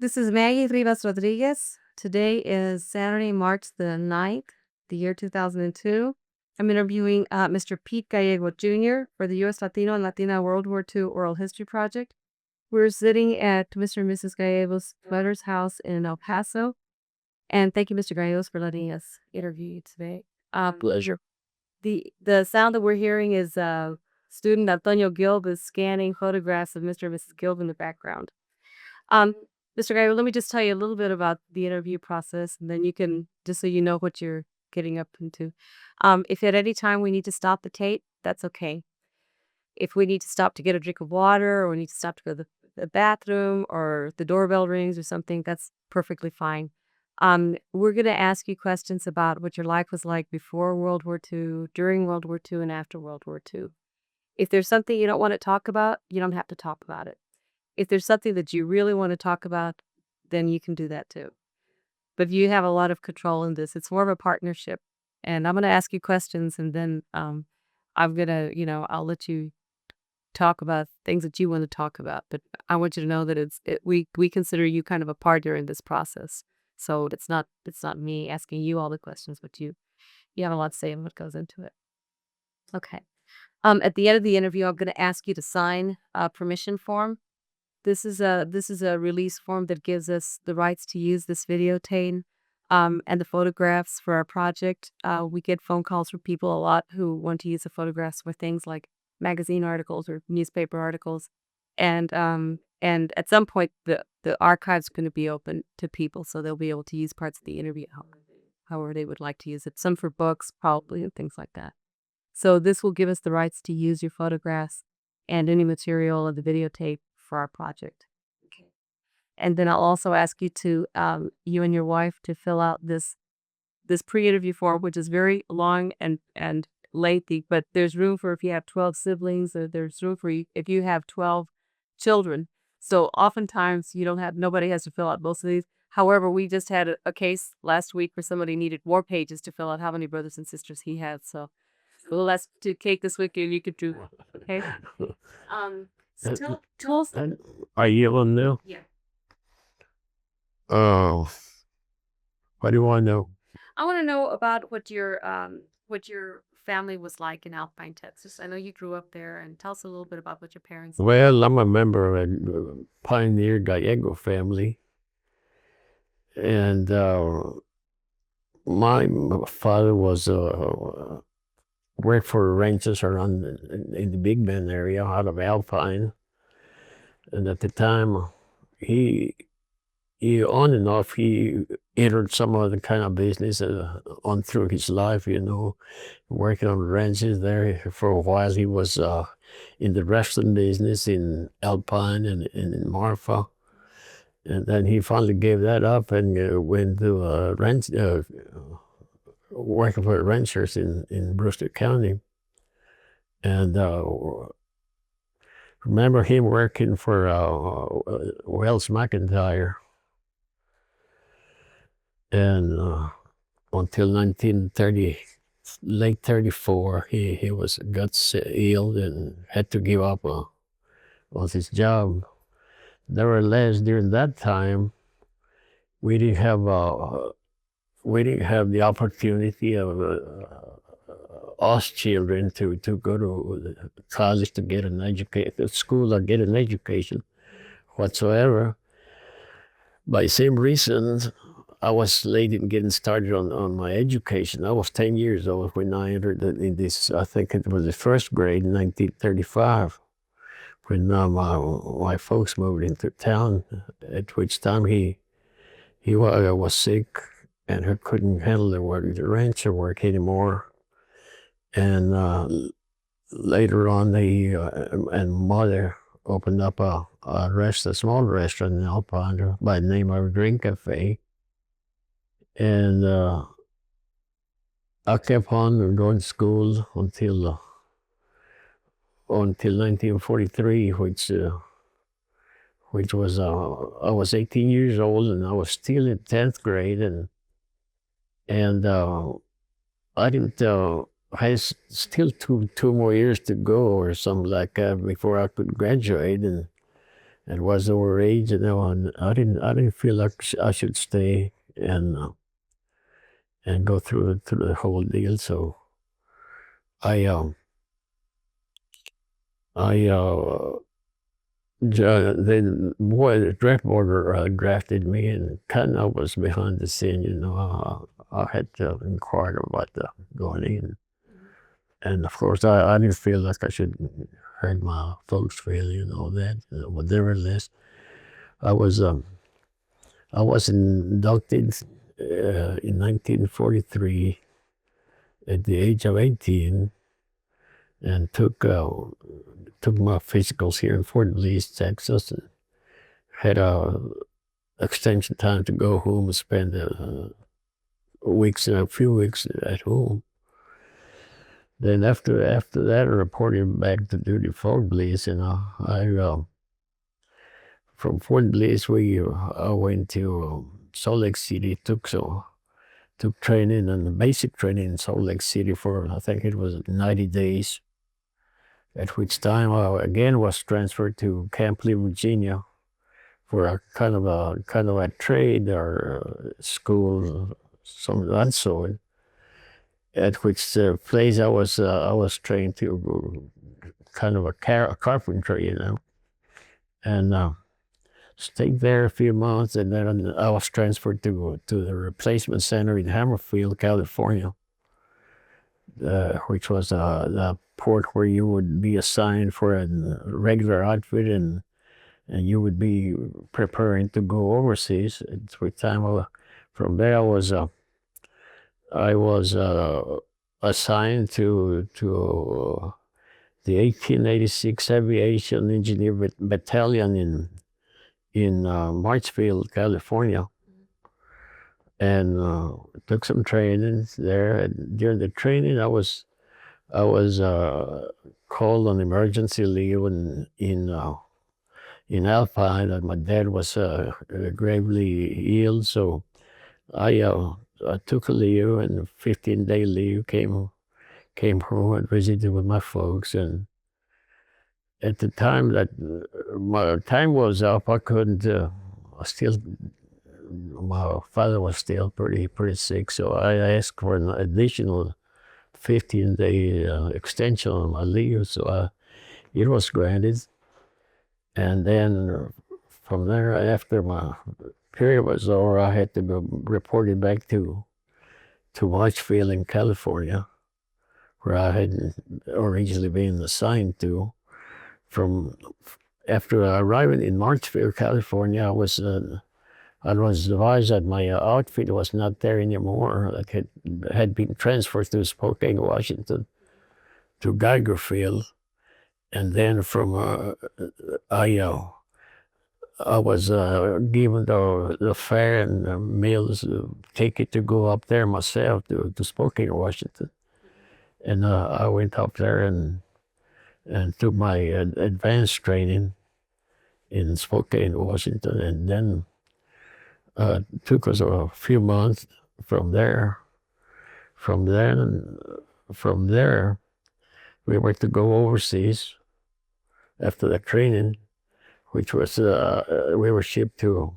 This is Maggie Rivas-Rodriguez. Today is Saturday, March the 9th, the year 2002. I'm interviewing Mr. Pete Gallego Jr. for the U.S. Latino and Latina World War II Oral History Project. We're sitting at Mr. and Mrs. Gallego's mother's house in El Paso. And thank you, Mr. Gallegos, for letting us interview you today. Pleasure. The sound that we're hearing is student Antonio Gilb is scanning photographs of Mr. and Mrs. Gilb in the background. Mr. Gallego, let me just tell you a little bit about the interview process, and then you can, just so you know what you're getting up into. If at any time we need to stop the tape, that's okay. If we need to stop to get a drink of water, or we need to stop to go to the bathroom, or the doorbell rings or something, that's perfectly fine. We're going to ask you questions about what your life was like before World War II, during World War II, and after World War II. If there's something you don't want to talk about, you don't have to talk about it. If there's something that you really want to talk about, then you can do that too. But you have a lot of control in this. It's more of a partnership. And I'm going to ask you questions, and then I'm going to, I'll let you talk about things that you want to talk about. But I want you to know that we consider you kind of a partner in this process. So it's not me asking you all the questions, but you have a lot to say in what goes into it. Okay. At the end of the interview, I'm going to ask you to sign a permission form. This is a release form that gives us the rights to use this videotape and the photographs for our project. We get phone calls from people a lot who want to use the photographs for things like magazine articles or newspaper articles, and at some point the archive's going to be open to people, so they'll be able to use parts of the interview however they would like to use it. Some for books, probably, and things like that. So this will give us the rights to use your photographs and any material of the videotape for our project. Okay. And then I'll also ask you to, you and your wife, to fill out this pre-interview form, which is very long and lengthy, but there's room for if you have 12 siblings, or there's room for if you have 12 children. So oftentimes nobody has to fill out most of these. However, we just had a case last week where somebody needed more pages to fill out how many brothers and sisters he had. So we'll ask to Kate this week, and you could do, okay? Tell us. Are you on now? Yeah. Oh, what do you want to know? I want to know about what your family was like in Alpine, Texas. I know you grew up there, and tell us a little bit about what your parents. Well, I'm a member of a pioneer Gallego family, and my father was worked for ranches around in the Big Bend area out of Alpine, and at the time he on and off he entered some other kind of business on through his life, working on ranches there. For a while he was in the wrestling business in Alpine and in Marfa, and then he finally gave that up and went to ranch, working for ranchers in Brewster County. And remember him working for Wells McIntyre, and until 1930, late 34, he got ill and had to give up on his job. Nevertheless, during that time, we didn't have the opportunity of us children to go to college to get an education, school or get an education whatsoever. By same reason, I was late in getting started on my education. I was 10 years old when I entered in this, I think it was the first grade in 1935, when my folks moved into town, at which time he was sick and he couldn't handle the rancher work anymore. And later on, he and mother opened up a small restaurant in Alpine by the name of Green Cafe. And I kept on going to school until 1943, which was I was 18 years old, and I was still in 10th grade, and I didn't. I had still two more years to go or something like that before I could graduate, and was overage, and I didn't feel like I should stay and go through the whole deal. So I I then boy, the draft board drafted me, and kind of was behind the scene. I had to inquire about going in, and of course I didn't feel like I should hurt my folks' feeling, that. But nevertheless, I was um I was inducted in 1943 at the age of 18, and took my physicals here in Fort Bliss, Texas, and had a extension time to go home and spend a few weeks at home. Then after that, I reported back to duty Fort Bliss, and from Fort Bliss I went to Salt Lake City, took training and basic training in Salt Lake City for, I think it was 90 days, at which time I again was transferred to Camp Lee, Virginia, for a kind of a trade or school, some of that sort. At which place I was trained to kind of a carpentry, and stayed there a few months, and then I was transferred to the replacement center in Hammerfield, California, which was the port where you would be assigned for a regular outfit, and you would be preparing to go overseas. At which time, from there, I was assigned to the 1886 Aviation Engineer Battalion in Marchfield, California, and took some training there. And during the training, I was called on emergency leave in Alpine, and my dad was gravely ill, so I took a leave, and a 15-day leave, came home and visited with my folks. And at the time that my time was up, I couldn't. My father was still pretty sick, so I asked for an additional 15-day extension on my leave. So it was granted, and then from there, after my period was over, I had to be reported back to Marchfield in California, where I had originally been assigned to. From after arriving in Marchfield, California, I was advised that my outfit was not there anymore. It had been transferred to Spokane, Washington, to Geiger Field, and then from I was given the fare and the meals ticket to go up there myself to Spokane, Washington, and I went up there and took my advanced training in Spokane, Washington, and then took us a few months from there. From there, we were to go overseas after the training, which was we were shipped to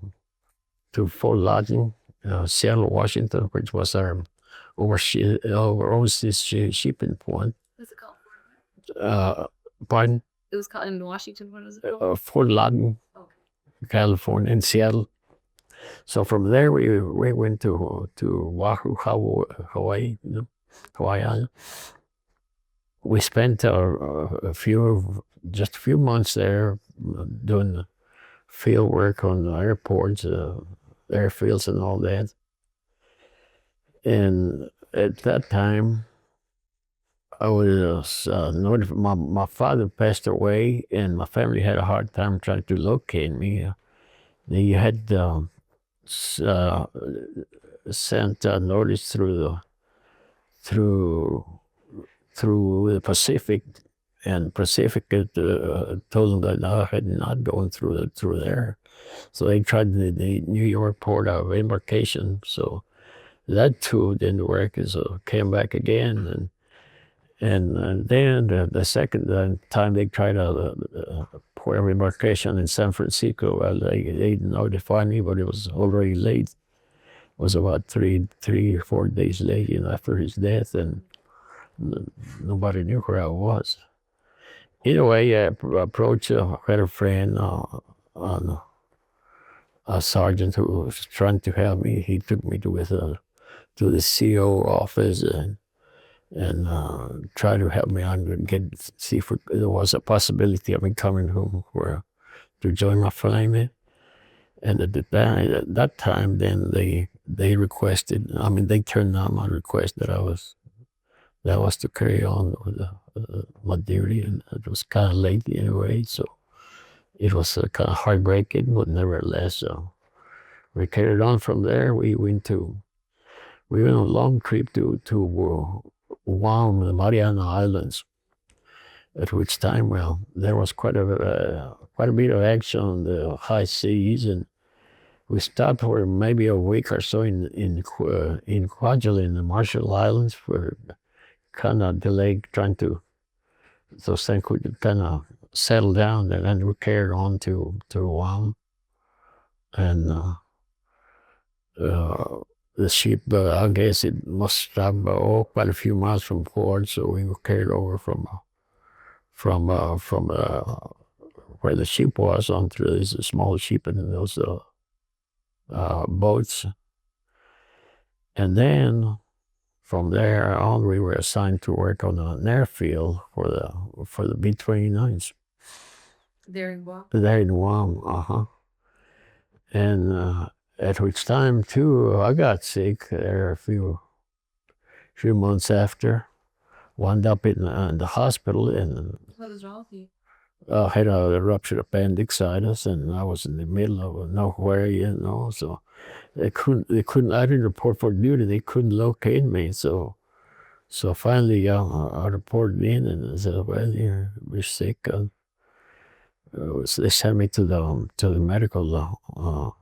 Fort Lauderdale, Seattle, Washington, which was our overseas shipping point. What's it called? Pardon? It was called in Washington. What was it called? Fort Lauderdale, Okay. California, and Seattle. So from there we went to Oahu, Hawaii, Hawaii Island. We spent just a few months there doing field work on the airports, airfields, and all that. And at that time, I was notified. My father passed away, and my family had a hard time trying to locate me. They had sent a notice through the Pacific, and Pacific told them that I had not gone through there. So they tried the New York port of embarkation. So that too didn't work. So came back again, and then the second time they tried a for embarkation in San Francisco. Well, they notified me, but it was already late. It was about 3 or 4 days late, after his death, and nobody knew where I was. Either way, I approached had a friend, a sergeant who was trying to help me. He took me to the CO office and tried to help me out and see if there was a possibility of me coming home to join my family. And at that time, then they requested. I mean, they turned down my request that was to carry on with my duty, and it was kind of late anyway, so it was kind of heartbreaking, but nevertheless, we carried on from there. We went on a long trip to Guam, the Mariana Islands, at which time, well, there was quite a bit of action on the high seas, and we stopped for maybe a week or so in Kwajalein, the Marshall Islands, for kind of delay, trying to those things could kind of settle down, and then we carried on to Guam, and the ship, I guess it must stop quite a few miles from port, so we were carried over from where the ship was onto this small ship and those boats, and then from there on we were assigned to work on an airfield for the B-29s. There in Guam? There in Guam, and at which time too I got sick there a few months after. Wound up in the hospital, and What was wrong with you? I had a ruptured appendicitis, and I was in the middle of nowhere, so they couldn't. I didn't report for duty. They couldn't locate me, so finally I reported in and said, "Well, we're sick." So they sent me to the medical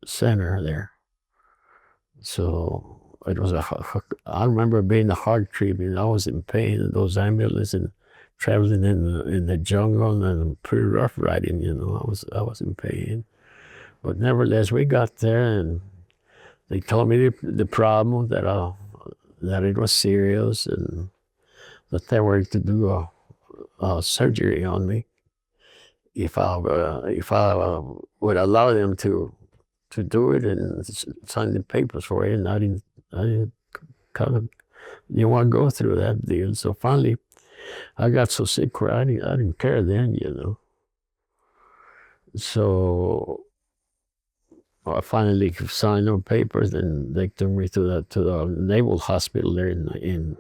center there. So it was I remember being a hard trip, I was in pain in those ambulances and traveling in the jungle, and pretty rough riding, I was in pain. But nevertheless, we got there, and they told me the problem, that it was serious, and that they were to do a surgery on me if I would allow them to do it and sign the papers for it. And I didn't kind of want to go through that deal. So finally, I got so sick where I didn't care then, So I finally signed the papers, and they took me to the Naval Hospital there in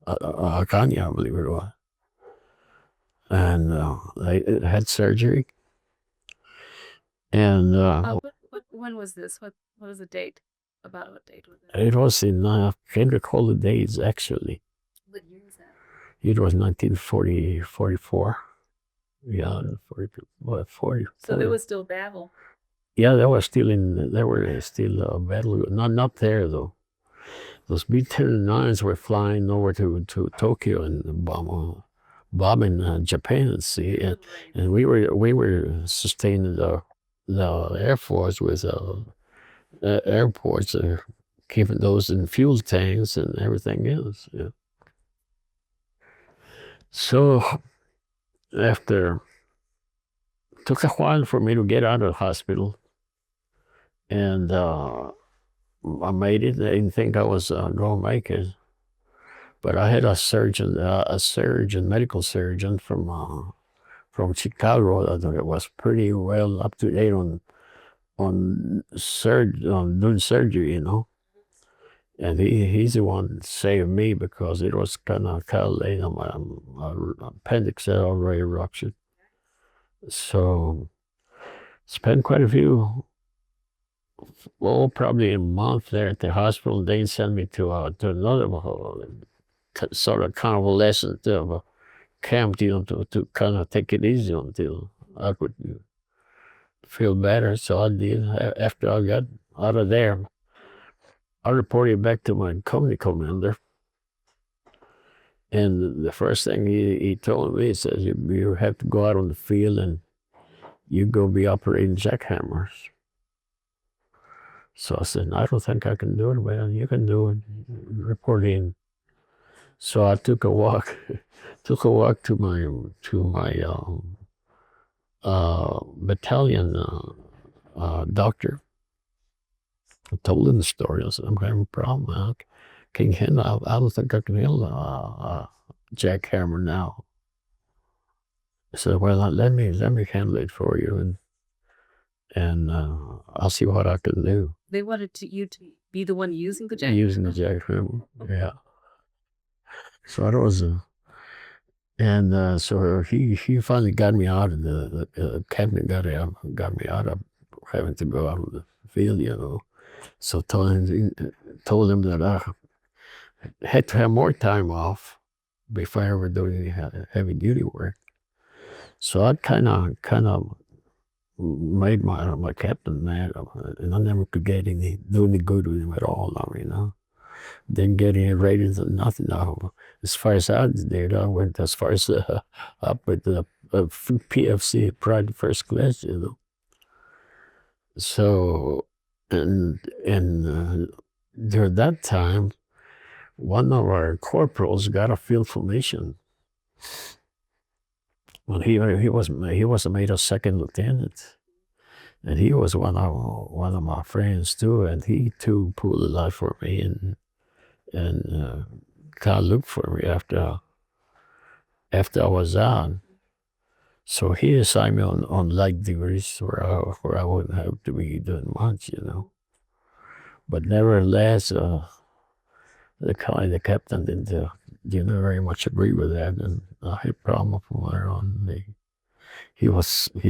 Acania, I believe it was, and they had surgery. And when was this? What was the date? About what date was it? It was in I can't recall the dates actually. What year was that? It was 1944. Yeah, 40. So it was still battle. Yeah, they were still battle. Not there though. Those B-29s were flying over to Tokyo and bombing Japan. See, and we were sustaining the Air Force with airports, keeping those in fuel tanks and everything else. Yeah. So after, took a while for me to get out of the hospital, and I made it. I didn't think I was going to make it, but I had a medical surgeon from Chicago that was pretty well up to date on doing surgery, and he's the one that saved me, because it was kind of late. My appendix had already ruptured. So spent quite a few, probably a month there at the hospital. They sent me to another sort of convalescent camp, to kind of take it easy until I could feel better. So I did. After I got out of there, I reported back to my company commander, And the first thing he told me, he says, you have to go out on the field and you go be operating jackhammers. So I said, I don't think I can do it. Well, you can do it. Report in. So I took a walk, to my battalion doctor. I told him the story. I said, I'm having a problem. I don't think I can handle a jackhammer now. I said, well, let me handle it for you, and I'll see what I can do. They wanted you to be the one using the Using the jackhammer, yeah. So that was and so he finally got me out of the captain got me out of having to go out of the field. So told him that I had to have more time off before I ever do any heavy duty work. So I kind of made my captain mad, and I never could do any good with him at all. Didn't get any ratings or nothing. As far as I did, I went as far as up with the PFC, Pride First Class. So and during that time, one of our corporals got a field formation. Well, he was made a second lieutenant, and he was one of my friends too, and he too pulled a lot for me and kind of looked for me after I was out. So he assigned me on light duties where I wouldn't have to be doing much. But nevertheless, the captain didn't very much agree with that, and I had a problem from there on. He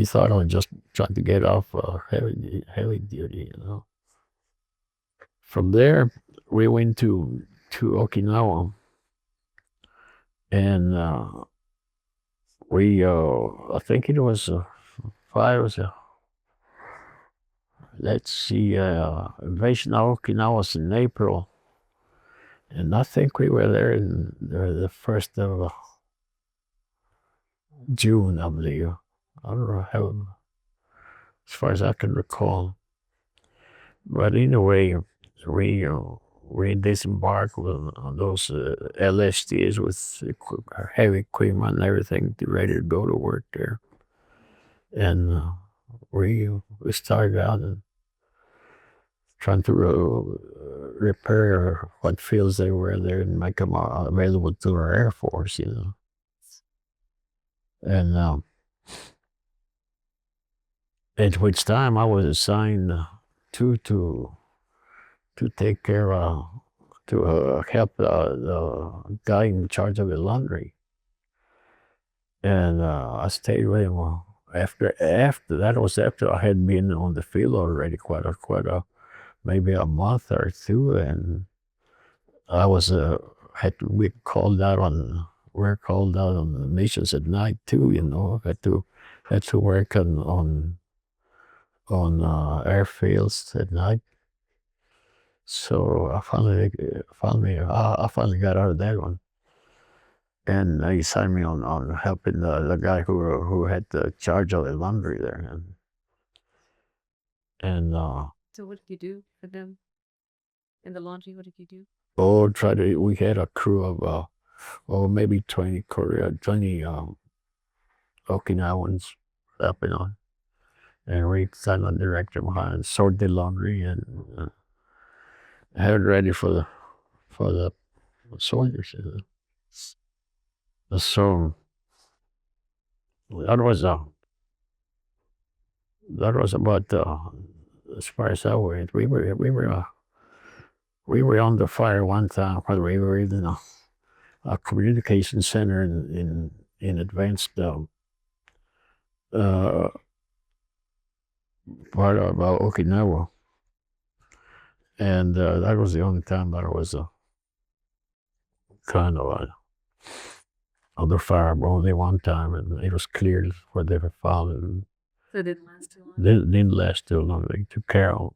thought I was just trying to get off heavy duty. From there, we went to Okinawa, and I think it was five. Let's see, invasion of Okinawa was in April, and I think we were there in the 1st of June, I believe. I don't know how, as far as I can recall. But anyway, we disembarked on those LSTs with heavy equipment and everything, ready to go to work there. And we started out and trying to repair what fields they were there and make them available to our Air Force. And at which time I was assigned to take care to help the guy in charge of the laundry. And I stayed with him. After that was after I had been on the field already quite a maybe a month or two, and I was we were called out on the missions at night too. Had to work on airfields at night. So I finally got out of that one, and he signed me on helping the guy who had the charge of the laundry there, and So what did you do for them in the laundry? What did you do? we had a crew of maybe 20 Okinawans helping on, and we sat on the director behind, sort the laundry, and have it ready for the soldiers. So that was about as far as I went. We were under fire one time while we were in a communication center in advanced part of Okinawa, and that was the only time that I was kind of under fire. Only one time, and it was clear where they were found. So it didn't last too long. Didn't last too long. They took care of.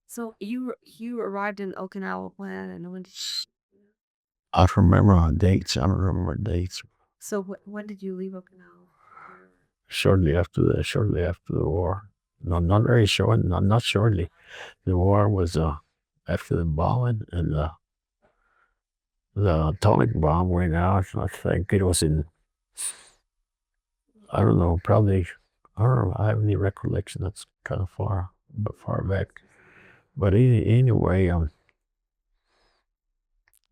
So you arrived in Okinawa when, and when did you? I don't remember dates. I don't remember dates. So when did you leave Okinawa? Shortly after the war. No, not very short. Not shortly. The war was after the bombing, and the atomic bomb went out. I think it was in, I don't know, probably, I don't know. I have any recollection. That's kind of far back. But anyway,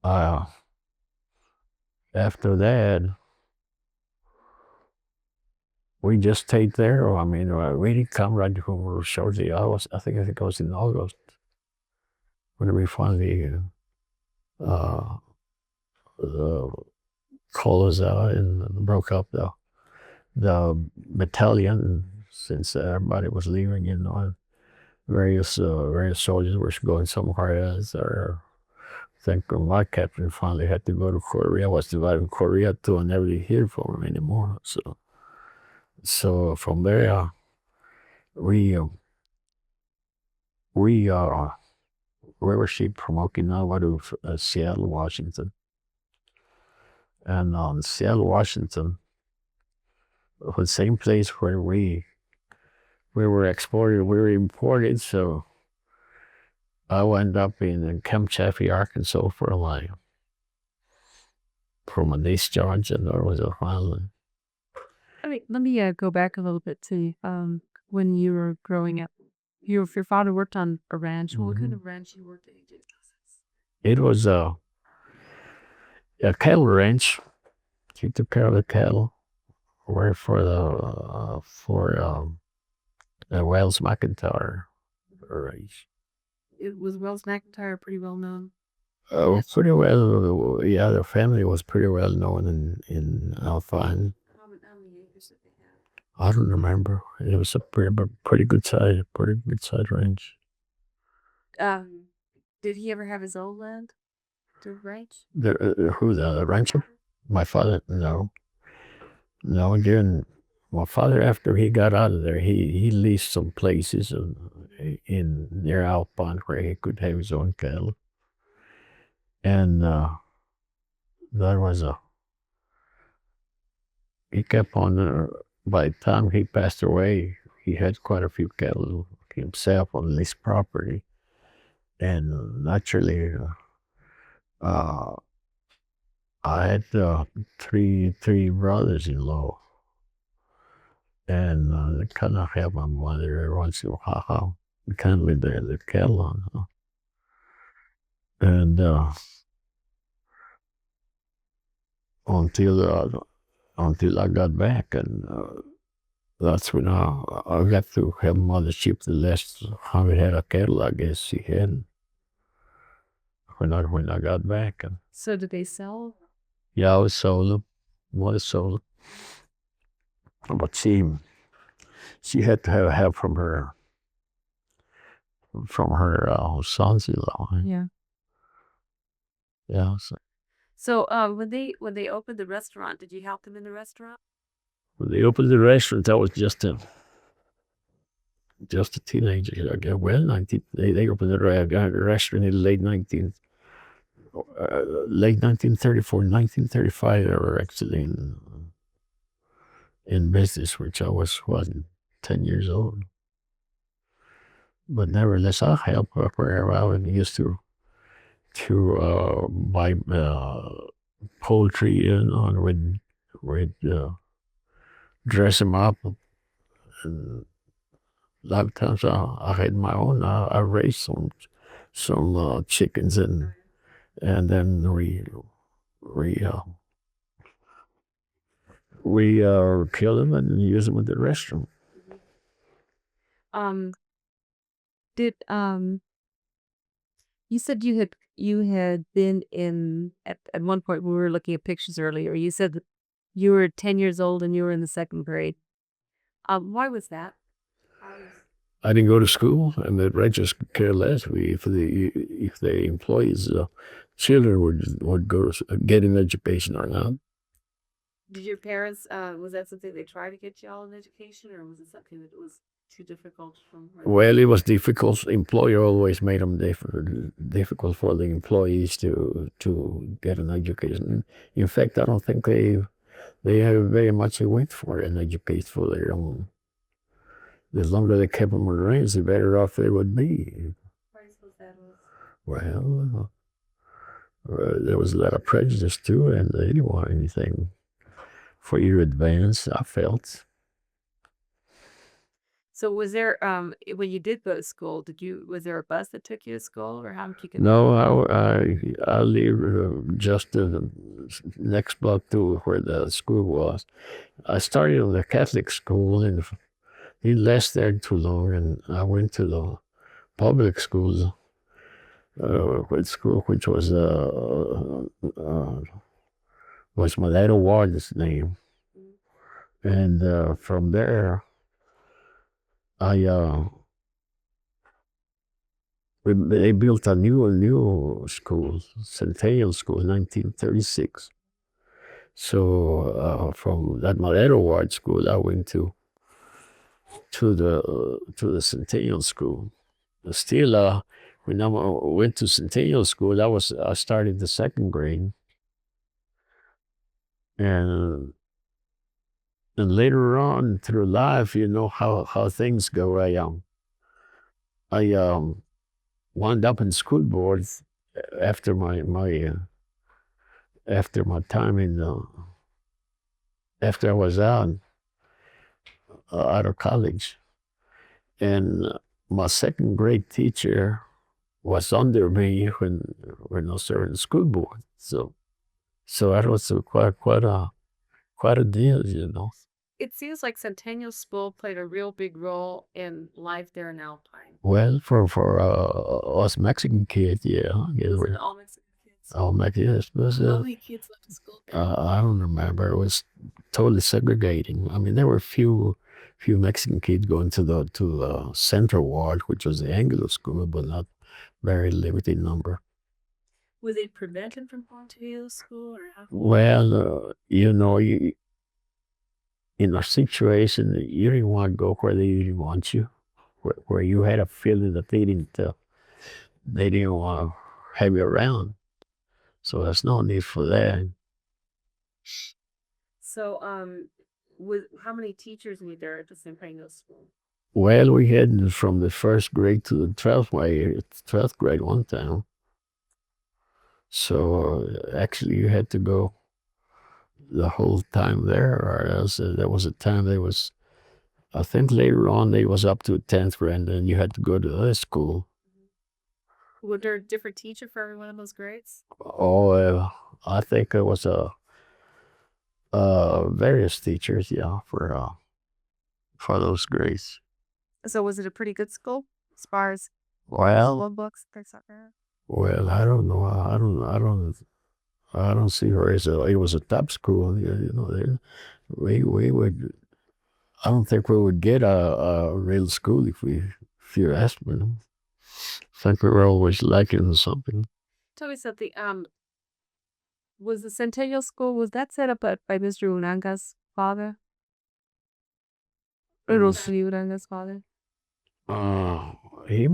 uh, after that, we just stayed there. I mean, we didn't come right before shortly. I think it was in August when we finally uh, uh, called us out and broke up the battalion, since everybody was leaving. Various soldiers were going somewhere else. Or I think my captain finally had to go to Korea. Was divided in Korea too, and never did hear from him anymore. So from there, we we river ship from Okinawa to Seattle, Washington, and Seattle, Washington, the same place where we were exported, we were imported. So I wound up in Camp Chaffee, Arkansas for a while, from a discharge, and there was a finally. Let me go back a little bit to when you were growing up. Your father worked on a ranch. What kind of ranch you worked at? It was a cattle ranch. He took care of the cattle. Worked for the Wells McIntyre ranch. Was Wells McIntyre pretty well known? Pretty well. Yeah, the family was pretty well known in Alpine. How many acres did they have? I don't remember. It was a pretty good size ranch. Did he ever have his own land to ranch? The rancher? My father? No. No, again, my father, after he got out of there, he leased some places in near Alpine where he could have his own cattle. And that was he kept on, by the time he passed away, he had quite a few cattle himself on this property. And naturally, I had three brothers-in-law, and they kind of help my mother every once in a while. We kind of lived there, the cattle on. And until I got back, and that's when I got to help mother ship the last 100 head of cattle, I guess she had, when I got back. And So did they sell? yeah, I was sold them. Mother sold them. But she had to have help from her sons-in-law. Yeah. Yeah. So when they opened the restaurant, did you help them in the restaurant? When they opened the restaurant, I was just a teenager. Well, they opened the restaurant in late 1934, 1935. They were actually in business, which I was 10 years old. But nevertheless, I helped wherever I used to buy poultry, and would dress them up. And a lot of times I had my own. I raised some chickens, and then we kill them and use them in the restaurant. Did you said you had been in at one point when we were looking at pictures earlier, you said that you were 10 years old and you were in the second grade. Why was that? I didn't go to school, and the ranchers could care less if the employees' children would go to get an education or not. Did your parents, was that something they tried to get y'all an education, or was it something that was too difficult from where Well, it was difficult. Employer always made them difficult for the employees to get an education. In fact, I don't think they have very much wait for an education for their own. The longer they kept them around, the better off they would be. price was that was? Well, there was a lot of prejudice too, and they didn't want anything for your advance, I felt. So was there, when you did go to school, was there a bus that took you to school, or how did you get there? No, I live just the next block to where the school was. I started in the Catholic school and he left there too long, and I went to the public school, which was my little ward's name, and from there I they built a new school, Centennial School, in 1936. So from that Malero Ward School, I went to the Centennial School. Still, when I went to Centennial School, I started the second grade, and later on through life, you know how things go. I wound up in school boards after after my time after I was out of college, and my second grade teacher was under me when I was in school board. So that was quite a deal, you know. It seems like Centennial School played a real big role in life there in Alpine. Well, for us Mexican kids, yeah, Was it all Mexican kids? all Mexican kids, but How many kids went to school there? I don't remember. It was totally segregating. I mean, there were few Mexican kids going to the Central Ward, which was the Anglo school, but not very limited number. Was it prevented from going to the school, or how? Well, you know, in a situation, you didn't want to go where they didn't want you, where you had a feeling that they didn't want to have you around. So there's no need for that. So, how many teachers were there at the Centennial School? Well, we had from the first grade to the 12th grade one time. So actually, you had to go the whole time there, or else there was a time they was. I think later on they was up to 10th grade, and then you had to go to other school. Was there a different teacher for every one of those grades? Oh, I think it was various teachers, yeah, for those grades. So was it a pretty good school as far as Well, books, things like that? well, I don't know. I don't see her as it was a top school. You know, we would. I don't think we would get a real school if you asked me. I think we were always lacking something. Tell me something. Was the Centennial School, was that set up by Mr. Unanga's father? Rosely Unanga's father? Uh, he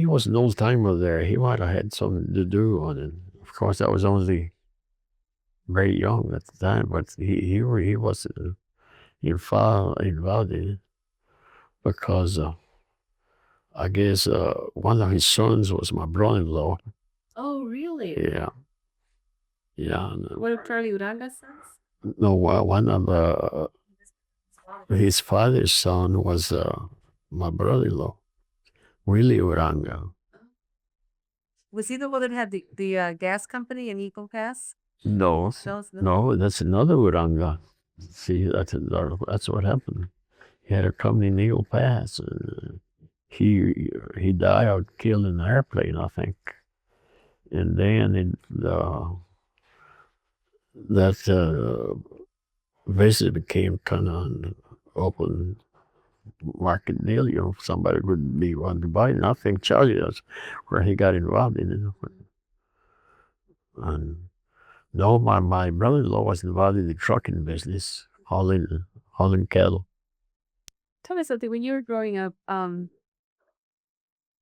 was an old timer there. He might have had something to do on it. Of course, I was only very young at the time, but he was involved in it because I guess one of his sons was my brother-in-law. Oh, really? Yeah, yeah. What of Charlie Uranga's sons? No, one of his father's son was my brother-in-law, Willie Uranga. Was he the one that had the gas company in Eagle Gas? No, no, that's another Uranga. See, that's what happened. He had a company in Eagle Pass. He died out killed in an airplane, I think. And then that basically became kind of an open market deal. You know, somebody would be wanting to buy it. And I think Charlie, that's where he got involved in it. And No, my brother-in-law was involved in the trucking business, hauling cattle. Tell me something. When you were growing up,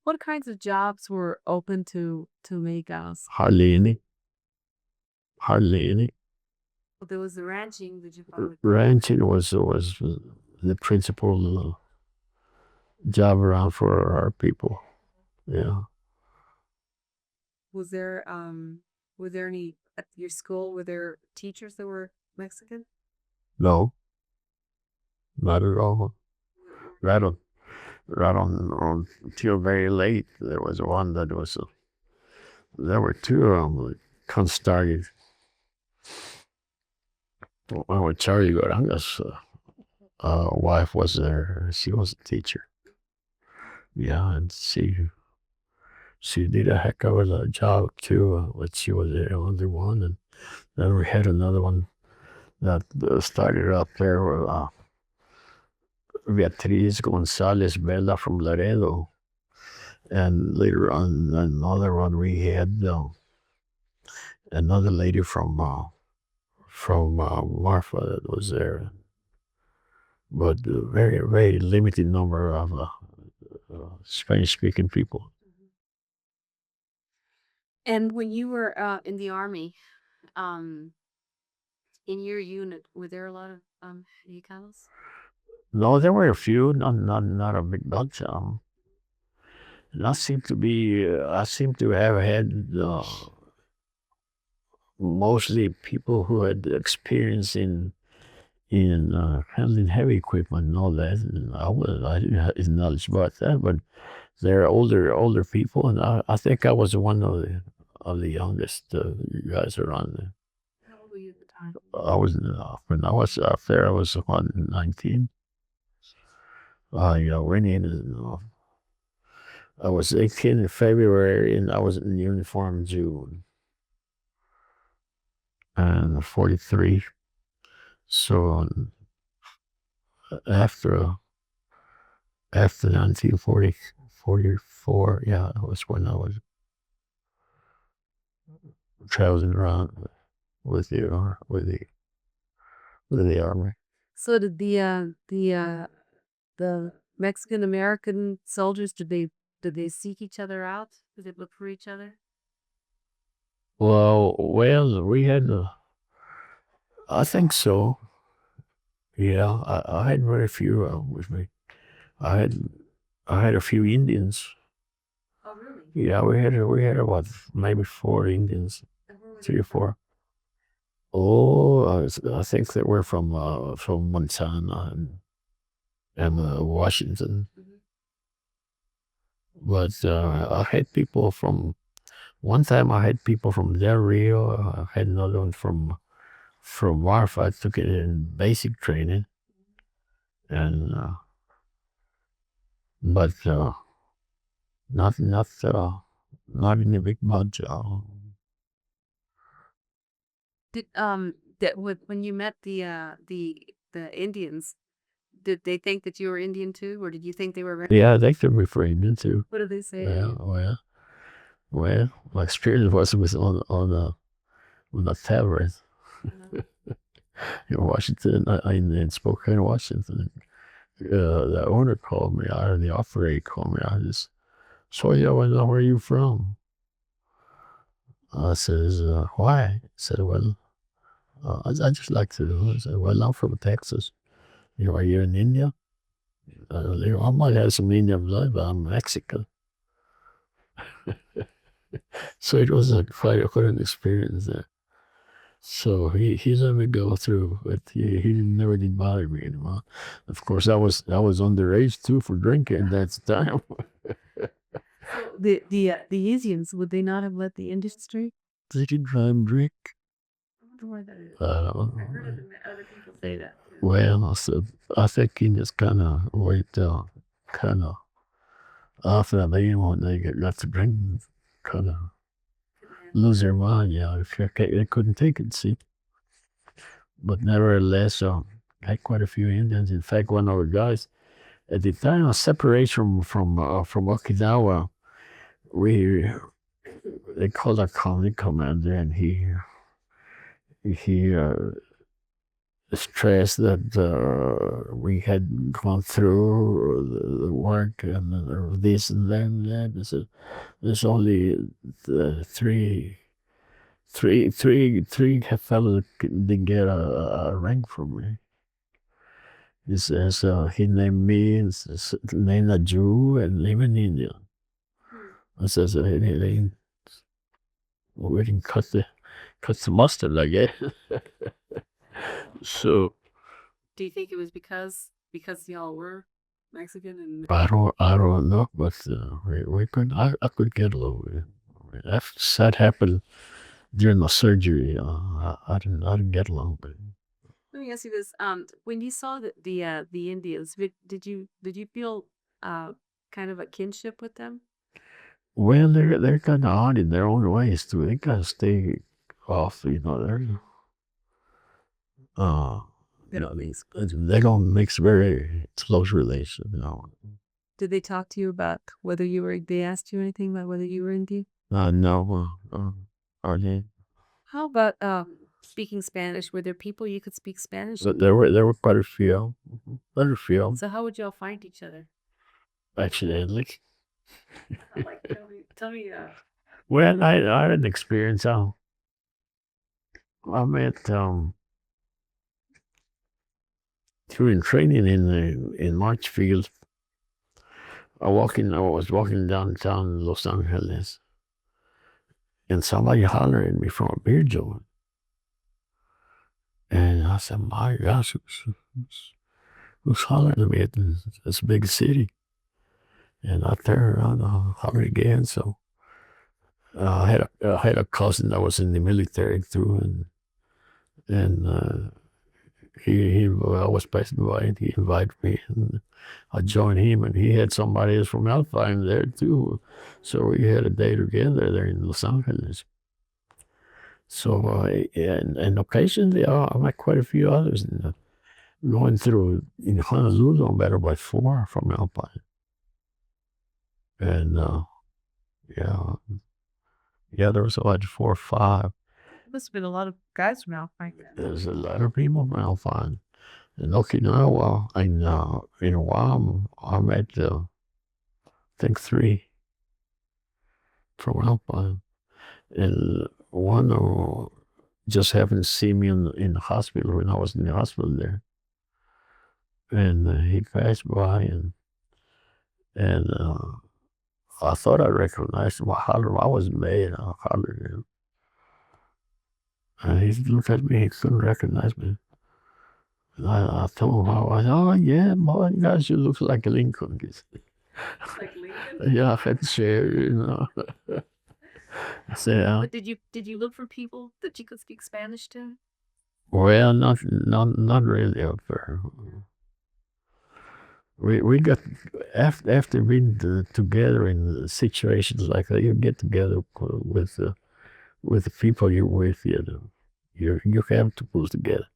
what kinds of jobs were open to Mexicanos? Hardly any. Hardly any. Well, there was the ranching. Did you follow? Ranching was the principal job around for our people. Yeah. Was there were there any at your school? Were there teachers that were Mexican? No, not at all. Right on, right on until very late. There was one that was. There were two of them that started. Well, Charlie Goranga's wife was there. She was a teacher. Yeah, and she did a heck of a job too. But she was the only one, and then we had another one that started up there. Beatriz Gonzalez Vela from Laredo, and later on another one we had another lady from Marfa that was there, but a very very limited number of Spanish speaking people. And when you were in the army, um, in your unit, were there a lot of Mexicanos? No, there were a few, not a big bunch. And I seem to be, I seem to have had mostly people who had experience in handling heavy equipment and all that. And I didn't have any knowledge about that, but they're older people, and I think I was one of the youngest guys around there. How old were you at the time? I was when I was up there, I was 19. I went in and I was 18 in February, and I was in uniform in June. And 43. So after 1940, 44, yeah, that was when I was traveling around with the army. So did the Mexican American soldiers, did they seek each other out? Did they look for each other? Well, we had, I think so. Yeah, I had very few with me. I had I had a few Indians. Oh, really? Yeah, we had about maybe 4 Indians, And where were 3 they or from? 4. Oh, I think they were from Montana and Washington. Mhm. But I had people from one time. I had people from Del Rio. I had another one from Marfa. I took it in basic training, and but not in a big bunch. Did that when you met the Indians, did they think that you were Indian too, or did you think they were American? Yeah, they took me for Indian too. What did they say to Yeah, you? well, my experience was on the tavern Uh-huh. in Washington, in Spokane, Washington. The owner called me out, and the operator called me out. Just, so yeah, I know where you from. I says, why? He said, well, I just like to know. I said, well, I'm from Texas. Are you in India? I might have some Indian blood, but I'm Mexican. So it was quite an experience there. So he let me go through, but he never did bother me anymore. Of course, I was underage too for drinking at that time. So the Indians, would they not have let the Indians drink? Did you try and drink? I wonder why that is. I don't I heard know. other people say that. Well, I said, I think he just kind of wait kind of after that, when they got to drink, kind of lose their mind. Yeah, if they couldn't take it, see. But nevertheless, I had quite a few Indians. In fact, one of the guys at the time of separation from Okinawa, we they called our company commander, and he stressed that we had gone through the work and this and that and that. He said, there's only three fellows that did get a rank from me. He says he named me, named a Jew, and named an Indian. I says we didn't cut the mustard, I guess. So Do you think it was because y'all were Mexican and I don't know, but we could I could get along with it. After that happened during the surgery, I didn't get along with it. let me ask you this. When you saw the Indians, did you feel kind of a kinship with them? Well, they're kind of odd in their own ways too. They gotta stay off, They're They don't mix. they don't mix very close relation. Did they talk to you about whether you were? They asked you anything about whether you were Indian? No, are they? How about speaking Spanish? Were there people you could speak Spanish? But there were quite a few, quite a few So how would y'all find each other? accidentally. Like, tell me. Well, I had an experience. I met during training in Marchfield. I was walking downtown Los Angeles, and somebody hollered at me from a beer joint, and I said, "My gosh, who's hollering at me at this big city?" And I turned around, hollered again. So I had a cousin that was in the military too, and he I was passing by and he invited me, and I joined him, and he had somebody else from Alpine there too. So we had a day together there in Los Angeles. So and occasionally I met quite a few others, and going through in Honolulu, I'm better by 4 from Alpine, and yeah, there was like 4 or 5. Must have been a lot of guys from Alpine. There's a lot of people from Alpine. In Okinawa, in Guam, I met, I think 3 from Alpine. And one just happened to see me in the hospital when I was in the hospital there. And he passed by, and I thought I recognized him. I hollered. I was mad. I hollered at him. And he looked at me. He couldn't recognize me. I told him, oh, yeah, boy, you guys, you look like Lincoln. Like Lincoln? Yeah, I had to share. I said, But did you look for people that you could speak Spanish to? well, not really up there. We got after being together in situations like that, you get together with the people you're with. You have to pull together.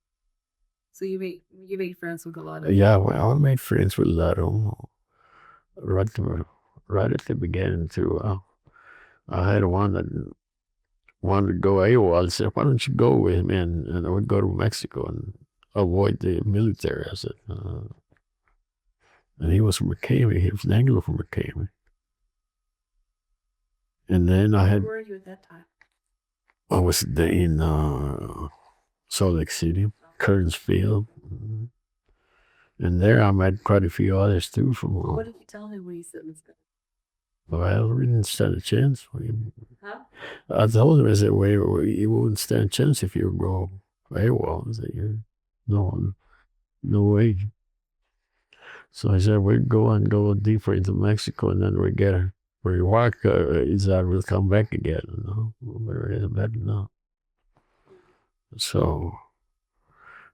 So you made friends with a lot of. Yeah, well, I made friends with a lot of them right at the beginning too. I had one that wanted to go AWOL. I said, "Why don't you go with me and I would go to Mexico and avoid the military?" I said, and he was from McCamey. He was an Anglo from McCamey. And then Where were you at that time? I was in Salt Lake City, Kernsfield. And there I met quite a few others too from. What did you tell him when he said this? Well, we didn't stand a chance. Huh? I told him, I said, well, you wouldn't stand a chance if you go AWOL. I said, no way. So I said, we'd go deeper into Mexico, and then we get her. Where you walk, is that we'll come back again. No. So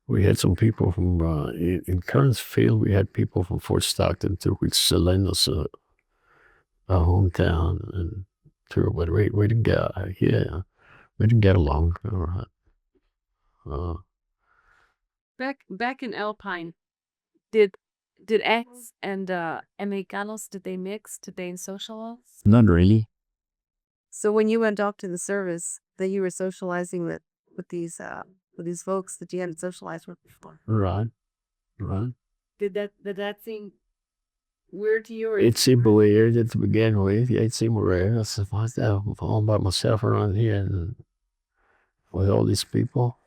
we had some people from, in Kernsfield, we had people from Fort Stockton too, which is Selena's hometown, and too, but we didn't get along. All right. Back in Alpine, did X and Americanos, did they mix? Did they socialize? Not really. So when you went off to the service, that you were socializing with these with these folks that you hadn't socialized with before. Right, right. Did that seem weird to you, or It seemed weird to begin with. Yeah, it seemed weird. I said, what's that? I'm all by myself around here and with all these people.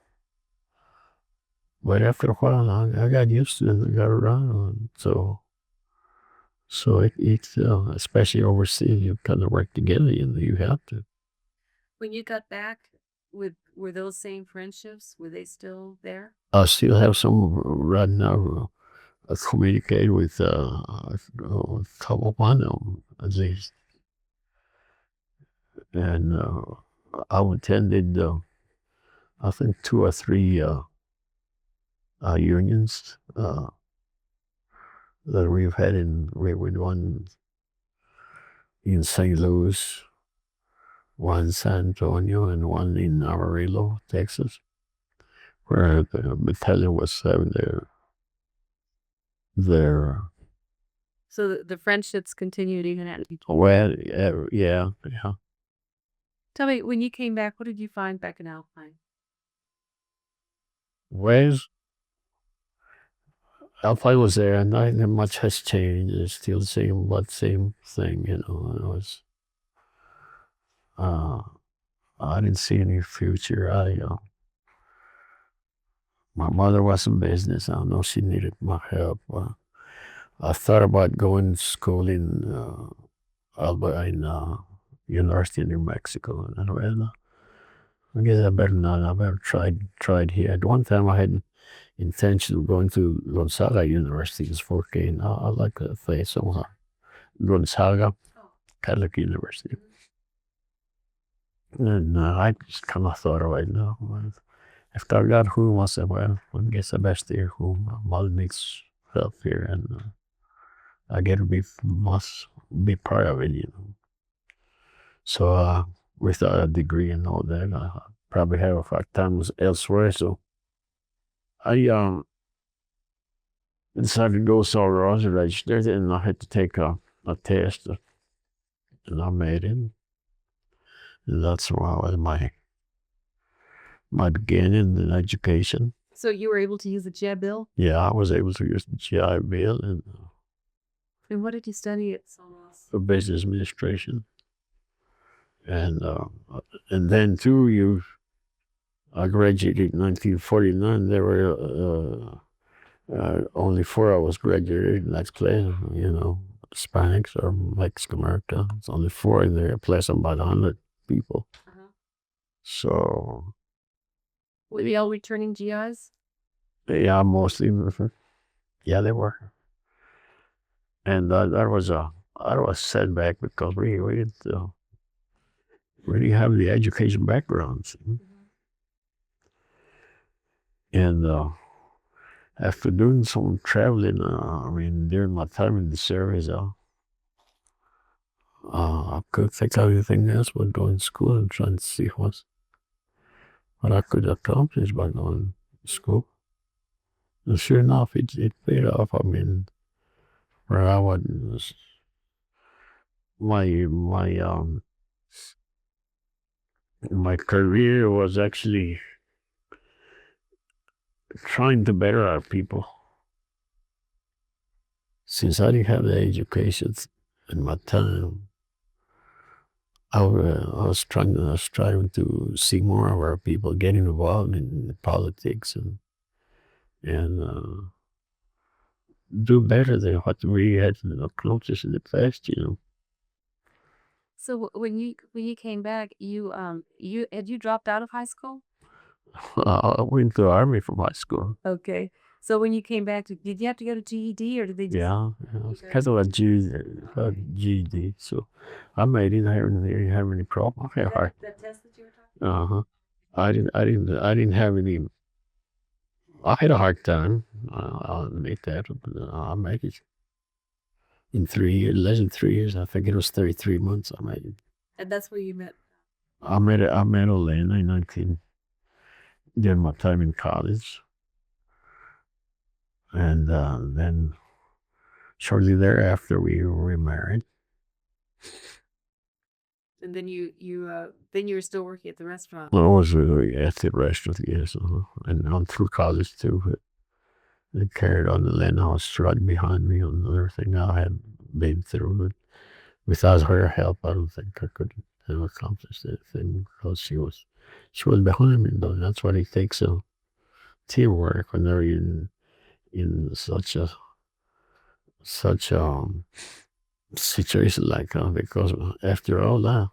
But after a while, I got used to it and got around. So it's especially overseas, you kind of work together. You have to. when you got back? Were those same friendships? Were they still there? I still have some right now. I communicate with a couple of them at least, and I attended I think 2 or 3 unions that we've had with one in St. Louis, one in San Antonio, and one in Amarillo, Texas, where the battalion was having their So the friendships continued even at. well, yeah. Tell me, when you came back, what did you find back in Alpine? Whereas Alpine was there, and not much has changed. It's still the same thing, you know. It was, I didn't see any future. My mother was in business. I know she needed my help. I thought about going to school in Alpine University in New Mexico, and I guess I better not. I better tried here. At one time, I had intention of going to Gonzaga University in Spokane. I like that place somehow. Gonzaga Catholic University. And I just kind of thought of it now. After I got home, I said, well, I guess I best stay home. My mother needs help here, and I get to must be part of it, you know. So without a degree and all that, I probably have a hard time elsewhere. So I decided to go somewhere else, registered, and I had to take a test, and I made it. And that's why was my beginning in education. So you were able to use the GI Bill? Yeah, I was able to use the GI Bill and what did you study at SOMOS? for business administration. And then too, I graduated in 1949. There were only 4 of us graduated in that class, you know, Hispanics or Mexican America. It's only 4 in there, plus about 100 people. So. Were they all returning GIs? Yeah, mostly. Yeah, they were. And that was a setback because we didn't really have the education backgrounds. And after doing some traveling, I mean, during my time in the service, I couldn't think of anything else but going to school and trying to see what I could accomplish by going to school. And sure enough, it paid off. I mean, where I was, my career was actually trying to better our people. Since I didn't have the education in my time, I was trying to see more of our people getting involved in politics and do better than what we had accomplished in the past. You know. So when you came back, you had you dropped out of high school? I went to the Army from high school. Okay. So when you came back, did you have to go to GED or did they just? Yeah, it was kind of a GED. So I made it. I didn't have any problem. I had hard. That test that you were talking? I didn't have any. I had a hard time. I'll admit that. But I made it in 3 years, less than 3 years. I think it was 33 months. I made it. And that's where you met. I met Elena in 19 during my time in college, and then shortly thereafter we were married. And then then you were still working at the restaurant. I was at the restaurant, yes, and on through college too. But they carried on the land house right behind me on everything I had been through. But without her help, I don't think I could have accomplished anything because she was behind me. Though that's what it takes teamwork when they're in such a situation like that. Because after all that,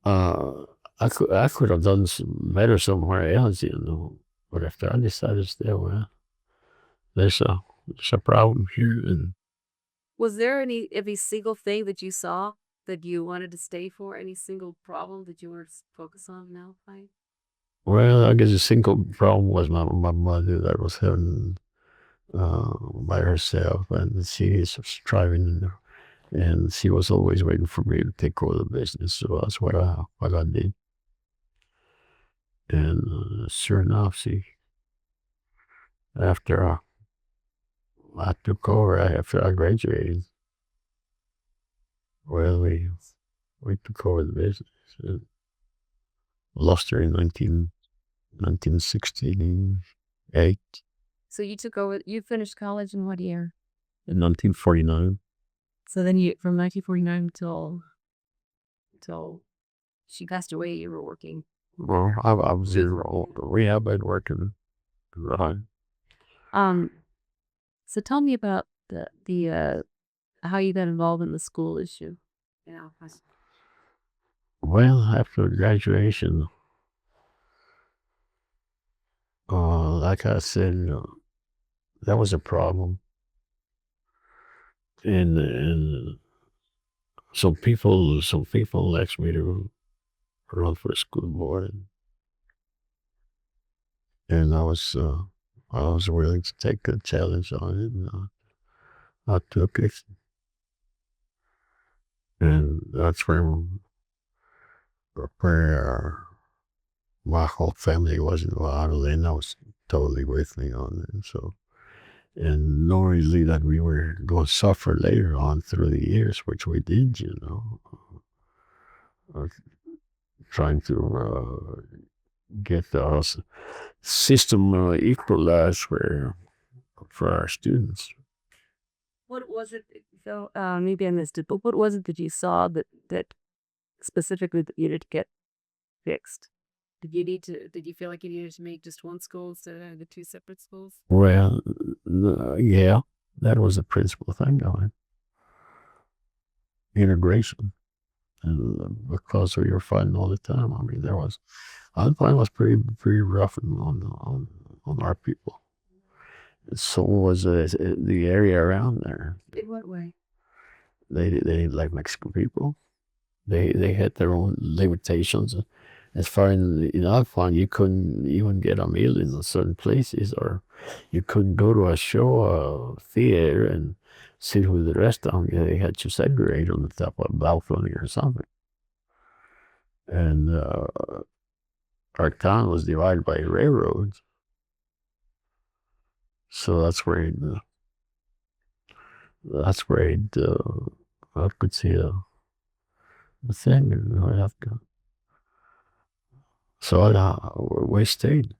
uh, I could have done better somewhere else, But after I decided to stay, well, there's a problem here, and Was there any single thing that you saw that you wanted to stay for? Any single problem that you wanted to focus on now? Fine. well, I guess the single problem was my mother that was having by herself, and she is striving, and she was always waiting for me to take over the business. So that's what I did, and sure enough, she after I took over after I graduated, well, we took over the business. And lost her in 1968, So you took over. You finished college in what year? in 1949. So then you from 1949 till she passed away. You were working. Well, I was in rehab and working. Right. Um. So tell me about the how you got involved in the school issue. Yeah. Well, after graduation, like I said, that was a problem, and some people asked me to run for the school board, and I was willing to take a challenge on it, and I took it, and that's where my whole family was involved, and I was totally with me on it. So, and knowing that we were going to suffer later on through the years, which we did, uh, trying to get the system equalized for our students. What was it? So maybe I missed it, but what was it that you saw that specifically that you needed to get fixed? Did you feel like you needed to make just one school instead of the two separate schools? Well, yeah, that was the principal thing going, integration. And because we were fighting all the time, I mean, Alpine was pretty rough on our people. So was the area around there. In what way? They didn't like Mexican people. They had their own limitations. As far in Alpine, you couldn't even get a meal in certain places, or you couldn't go to a show, a theater, and sit with the rest of them. They had you segregate on the top of a balcony or something. And our town was divided by railroads, so I could see the thing. So we stayed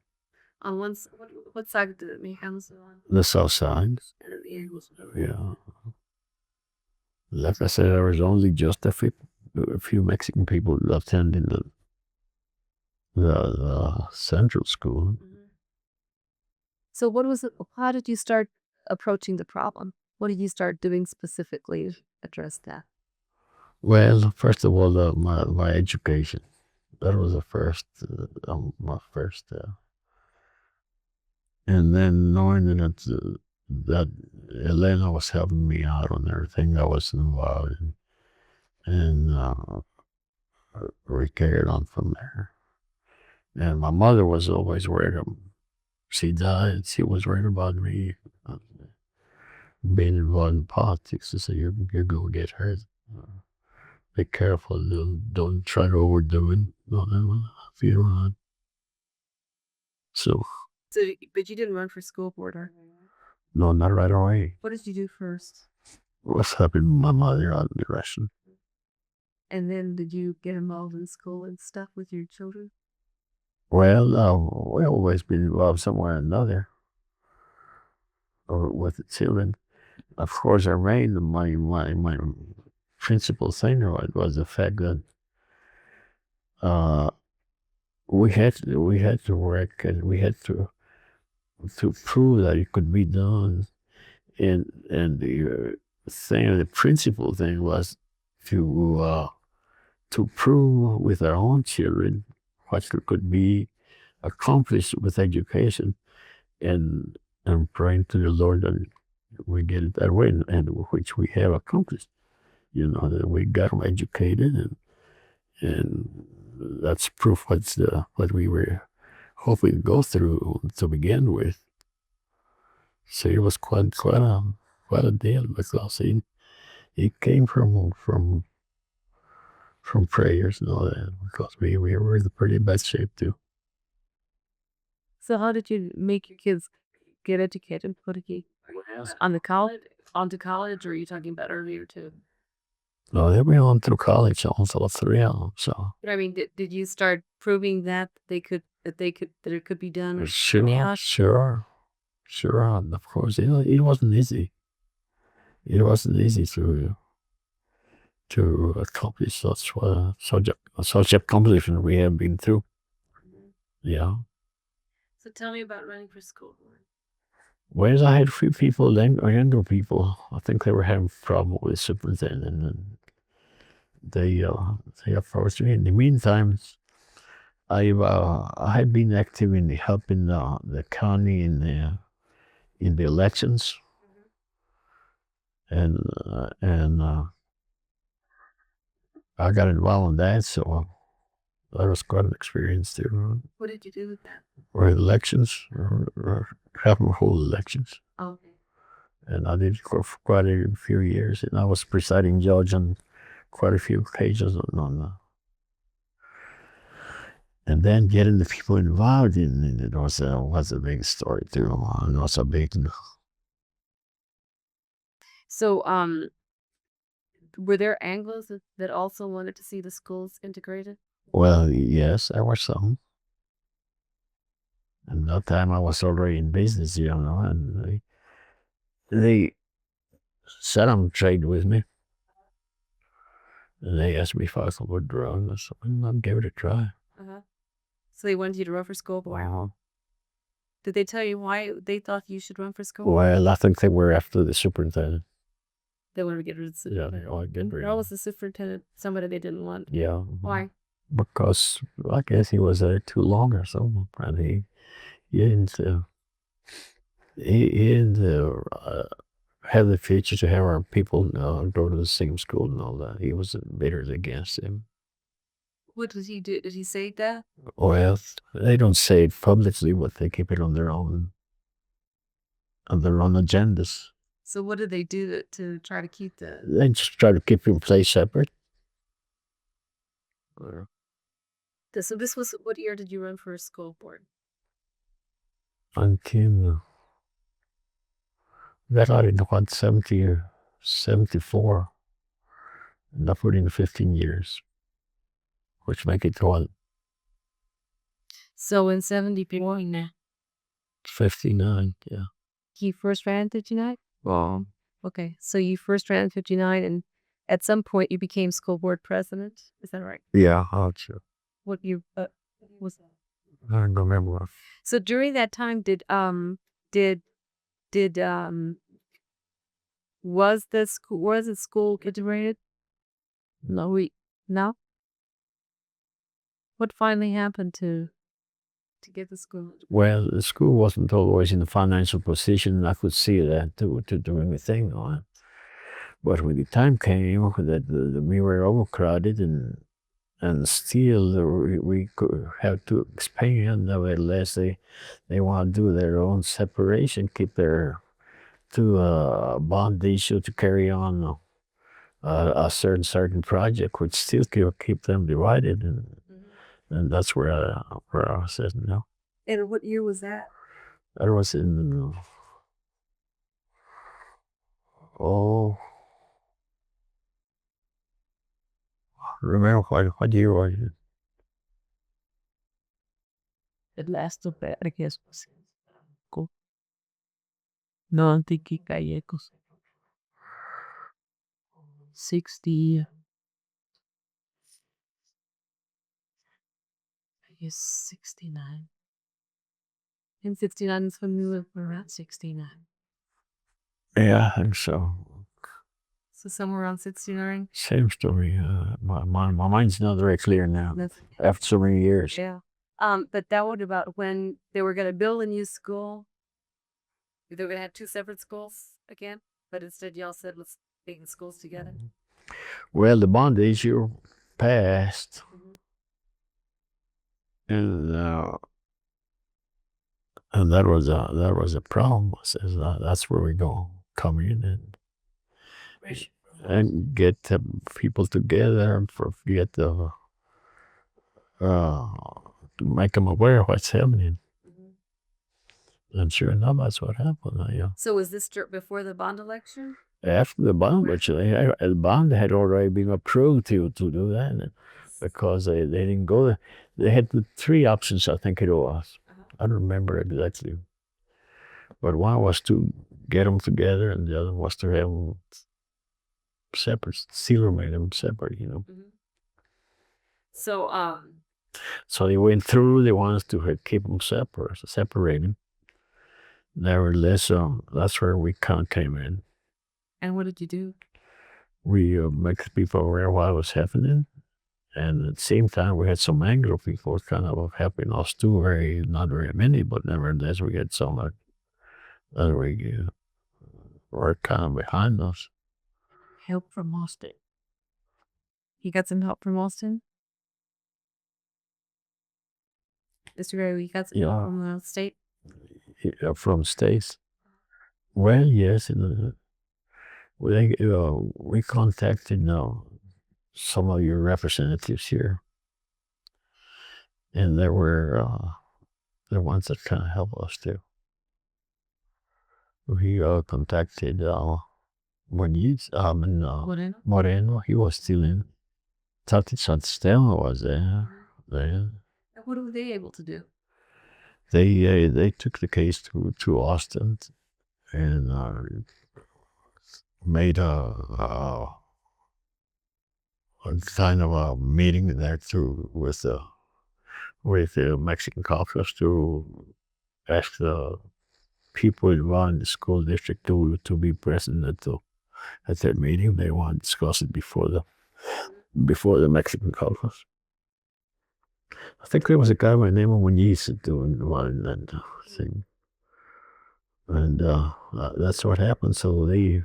On what side did it make house on? the south side. Yeah, like I said, there was only just a few Mexican people attending the central school. So what was it? How did you start approaching the problem? What did you start doing specifically to address that? Well, first of all, my education. That was the first, my first, and then knowing that Elena was helping me out on everything I was involved in, and we carried on from there. And my mother was always worried. She died. She was worried about me being involved in politics. She said, "You're going to get hurt. Be careful. Don't try to overdo it. If you run." So, But you didn't run for school board, or no, not right away. what did you do first? Was helping my mother out in the direction. And then did you get involved in school and stuff with your children? Well, we always been involved somewhere or another or with the children. Of course, our main, my principal thing was the fact that uh, we had to work and we had to prove that it could be done. And the principal thing was to prove with our own children what could be accomplished with education, and praying to the Lord that we get it that way, and which we have accomplished. That we got them educated, and that's proof what we were hoping to go through to begin with. So it was quite a deal, because it came from prayers and all that, because we were in pretty bad shape too. So how did you make your kids get educated? What did you on the college onto college, or are you talking about earlier too? No, they went on through college, almost all three of them. So But I mean, did you start proving that that it could be done? sure, sure, and of course, it wasn't easy. It wasn't easy to accomplish such accomplishment we have been through. Yeah. So tell me about running for school board. Whereas I had a few people, younger people, I think they were having problem with the superintendent, and they approached me. In the meantime, I had been active in helping the county in the elections, and I got involved in that, so that was quite an experience too. What did you do with that? Or elections, or helping hold elections. Okay. And I did it for quite a few years, and I was presiding judge on quite a few occasions and then getting the people involved in it was a big story too. And was a big. So were there Anglos that also wanted to see the schools integrated? Well, yes, there were some. And that time I was already in business, and they sat on trade with me. And they asked me if I could withdraw, and I said, "Well, I'll give it a try." Uh-huh. So they wanted you to run for school board. Wow. Did they tell you why they thought you should run for school? Well, I think they were after the superintendent. They wanted to get rid of the Yeah, superintendent. they all get rid Or of was the superintendent somebody they didn't want? Yeah. Why? Because I guess he was there too long or something, and he didn't he didn't have the future to have our people go to the same school and all that. He was bitter against him. What did he do? Did he say that? Well, they don't say it publicly, but they keep it on their own agendas. So what did they do to try to keep the? They just try to keep your place separate. So this was what year did you run for a school board? Until that I in what 74, and I put in 15 years, which make it what So in 74, 59. Yeah. you first ran in 59? Well, Okay, so you first ran in 59, and at some point you became school board president. Is that right? yeah, I'll sure. What you was that? I don't remember. So during that time, did was the school integrated? No. What finally happened to get the school? Well, the school wasn't always in a financial position. I could see that to do anything on it. But when the time came that we were overcrowded, and still we could have to expand, unless they want to do their own separation, keep their bond issue to carry on a certain project, which still keep them divided, and that's where I said no. And what year was that? That was in oh remember what year was it? The last of it, I guess, was cool. No, I'm thinking Gallegos. 60, I guess 69. In 69 is when we were around. 69. Yeah, I think so. So somewhere around 69. Same story. My mind's not very clear now after so many years. Yeah. But that was about when they were going to build a new school. They were going to have two separate schools again, but instead y'all said let's take the schools together. Well, the bond issue passed, and that was a problem. Says that's where we go come in and get people together and get the to make them aware of what's happening. And sure enough, that's what happened. Yeah. So was this before the bond election? After the bond, which the bond had already been approved to do that, because they didn't go there. They had the three options, I think it was. I don't remember exactly. But one was to get them together, and the other was to have them separate. Zero made them separate, So they went through the ones to keep them separated. Nevertheless, that's where recount came in. And what did you do? We make people aware of what was happening, and at the same time, we had some Anglo people kind of helping us too. Not very many, but nevertheless, we had some that we were kind of behind us. Help from Austin. You got some help from Austin? Mr. Gray, you got some help from the state? From states. Well, yes, we contacted some of your representatives here, and there were the ones that kind of helped us too. We contacted Moniz, Moreno. He was still in. Tati Sanstella was there. And what were they able to do? They took the case to Austin and made a kind of a meeting there with the Mexican caucus to ask the people involved in the school district to be present at that meeting. They want to discuss it before the Mexican caucus. I think there was a guy by the name of Muñiz doing one and thing. And that's what happened. So they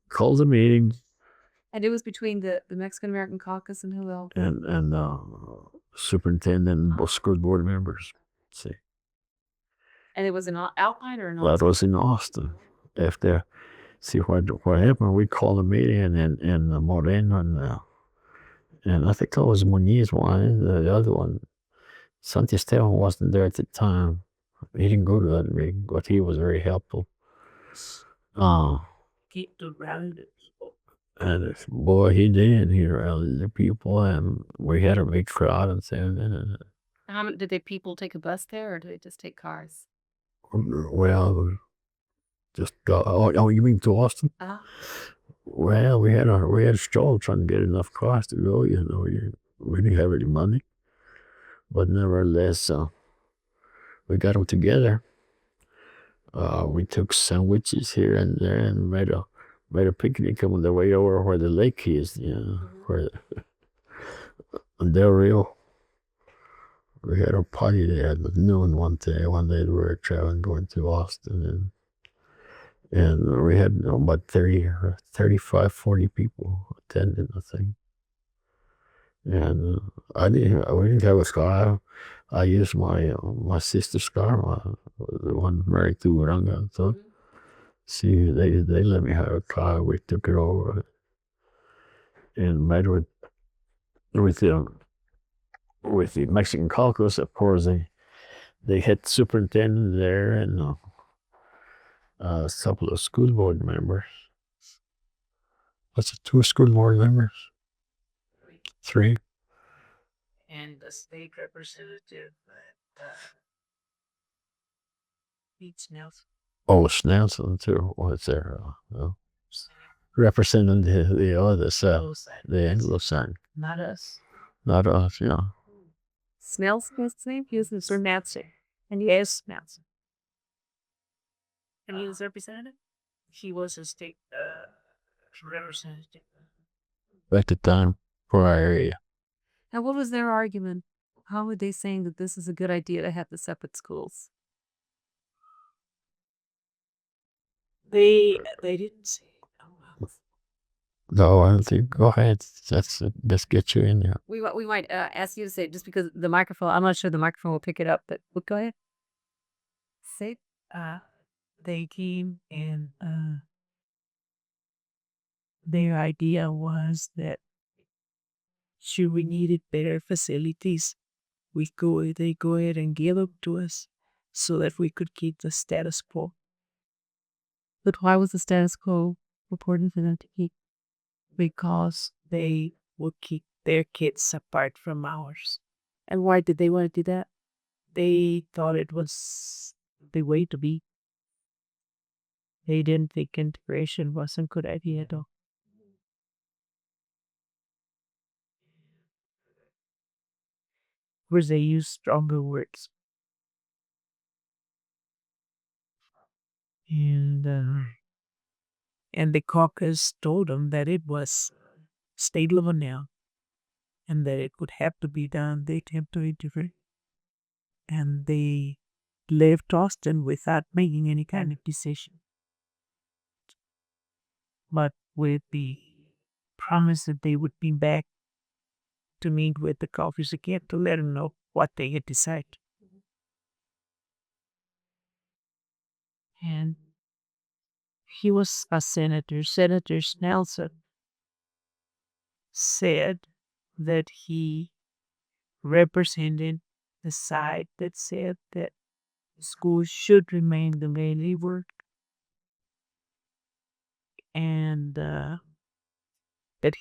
called the meeting. And it was between the Mexican American caucus and who else? And superintendent and school board members. See. And it was in Alpine or in Austin? That was in Austin. After what happened, we called a meeting and Moreno and I think that was Muñiz one. The other one, Santiago wasn't there at the time. He didn't go to that meeting, but he was very helpful. Keep the grounded people. And boy, he did. He rallied the people, and we had a big crowd and things. How many did people take a bus there, or did they just take cars? Well, just you mean to Austin? Well, we had a struggle trying to get enough cars to go. We didn't have any money, but nevertheless, we got them together. We took sandwiches here and there and made a picnic on the way over where the lake is. Where Del Rio. We had a party there at noon one day. One day we were traveling going to Austin, and we had about 35, 40 people attending, I think. And we didn't have a car. I used my sister's car, the one married to Uranga. So, see, they let me have a car. We took it over and met with the Mexican caucus. Of course, they had superintendent there and a couple of school board members. What's it, 2 school board members? 3? And the state representative, Pete Nelson. Oh, Snelson too. What's there? Representing the others, the Anglo side. Not us. Not us, yeah. Snell's his name? He was Sir Nancy. And yes, Nancy. And he was representative? He was a state representative. At the time for our area. And what was their argument? How were they saying that this is a good idea to have the separate schools? They didn't say. No, I don't think. Go ahead. Let's get you in there. We might ask you to say, just because the microphone, I'm not sure the microphone will pick it up, but go ahead. Say. They came and their idea was that should we needed better facilities, they go ahead and give them to us so that we could keep the status quo. But why was the status quo important for them to keep? Because they would keep their kids apart from ours. And why did they want to do that? They thought it was the way to be. They didn't think integration was a good idea at all. Where they use stronger words. And the caucus told them that it was state level now and that it would have to be done. They'd have to integrate. And they left Austin without making any kind of decision. But with the promise that they would be back to meet with the caucus again to let them know what they had decided. And he was a senator. Senator Snelson said that he represented the side that said that schools should remain the way they were, and that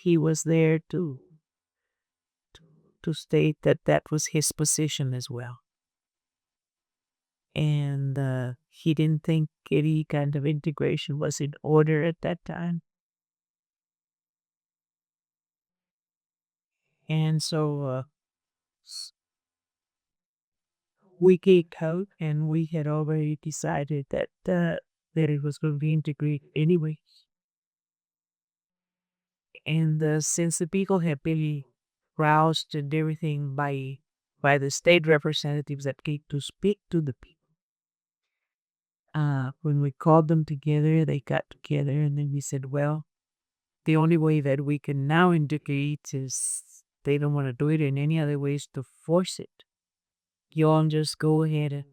he was there to state that that was his position as well. And he didn't think any kind of integration was in order at that time. And so we kicked out, and we had already decided that it was going to be integrated anyway. And since the people had been roused and everything by the state representatives that came to speak to the people, when we called them together, they got together, and then we said, well, the only way that we can now integrate is they don't want to do it in any other ways to force it. You all just go ahead and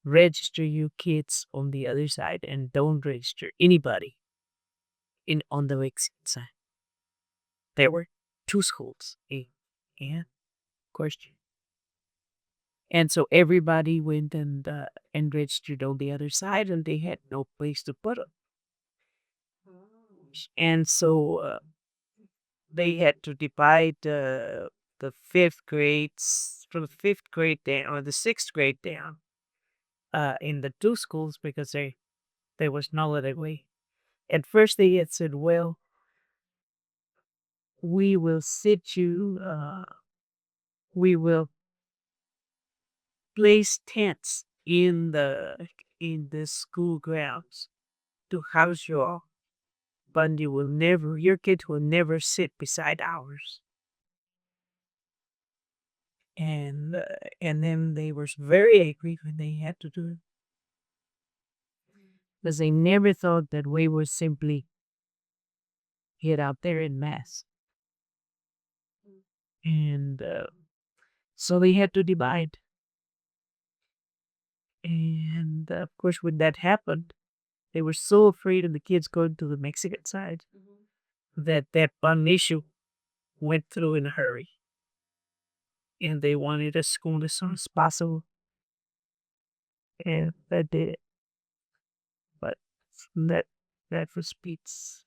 register your kids on the other side and don't register anybody on the Mexican side. There were 2 schools, and question. And so everybody went and registered on the other side, and they had no place to put them. And so they had to divide the 5th grades from the 5th grade down, or the 6th grade down, in the 2 schools because there was no other way. At first they had said, well, we will sit you, we will place tents in the school grounds to house you all, but your kids will never sit beside ours. And then they were very angry when they had to do it, because they never thought that we would simply get out there in mass. And so they had to divide. And of course, when that happened, they were so afraid of the kids going to the Mexican side that one issue went through in a hurry. And they wanted a school as soon as possible. And that did it. But that was Pete's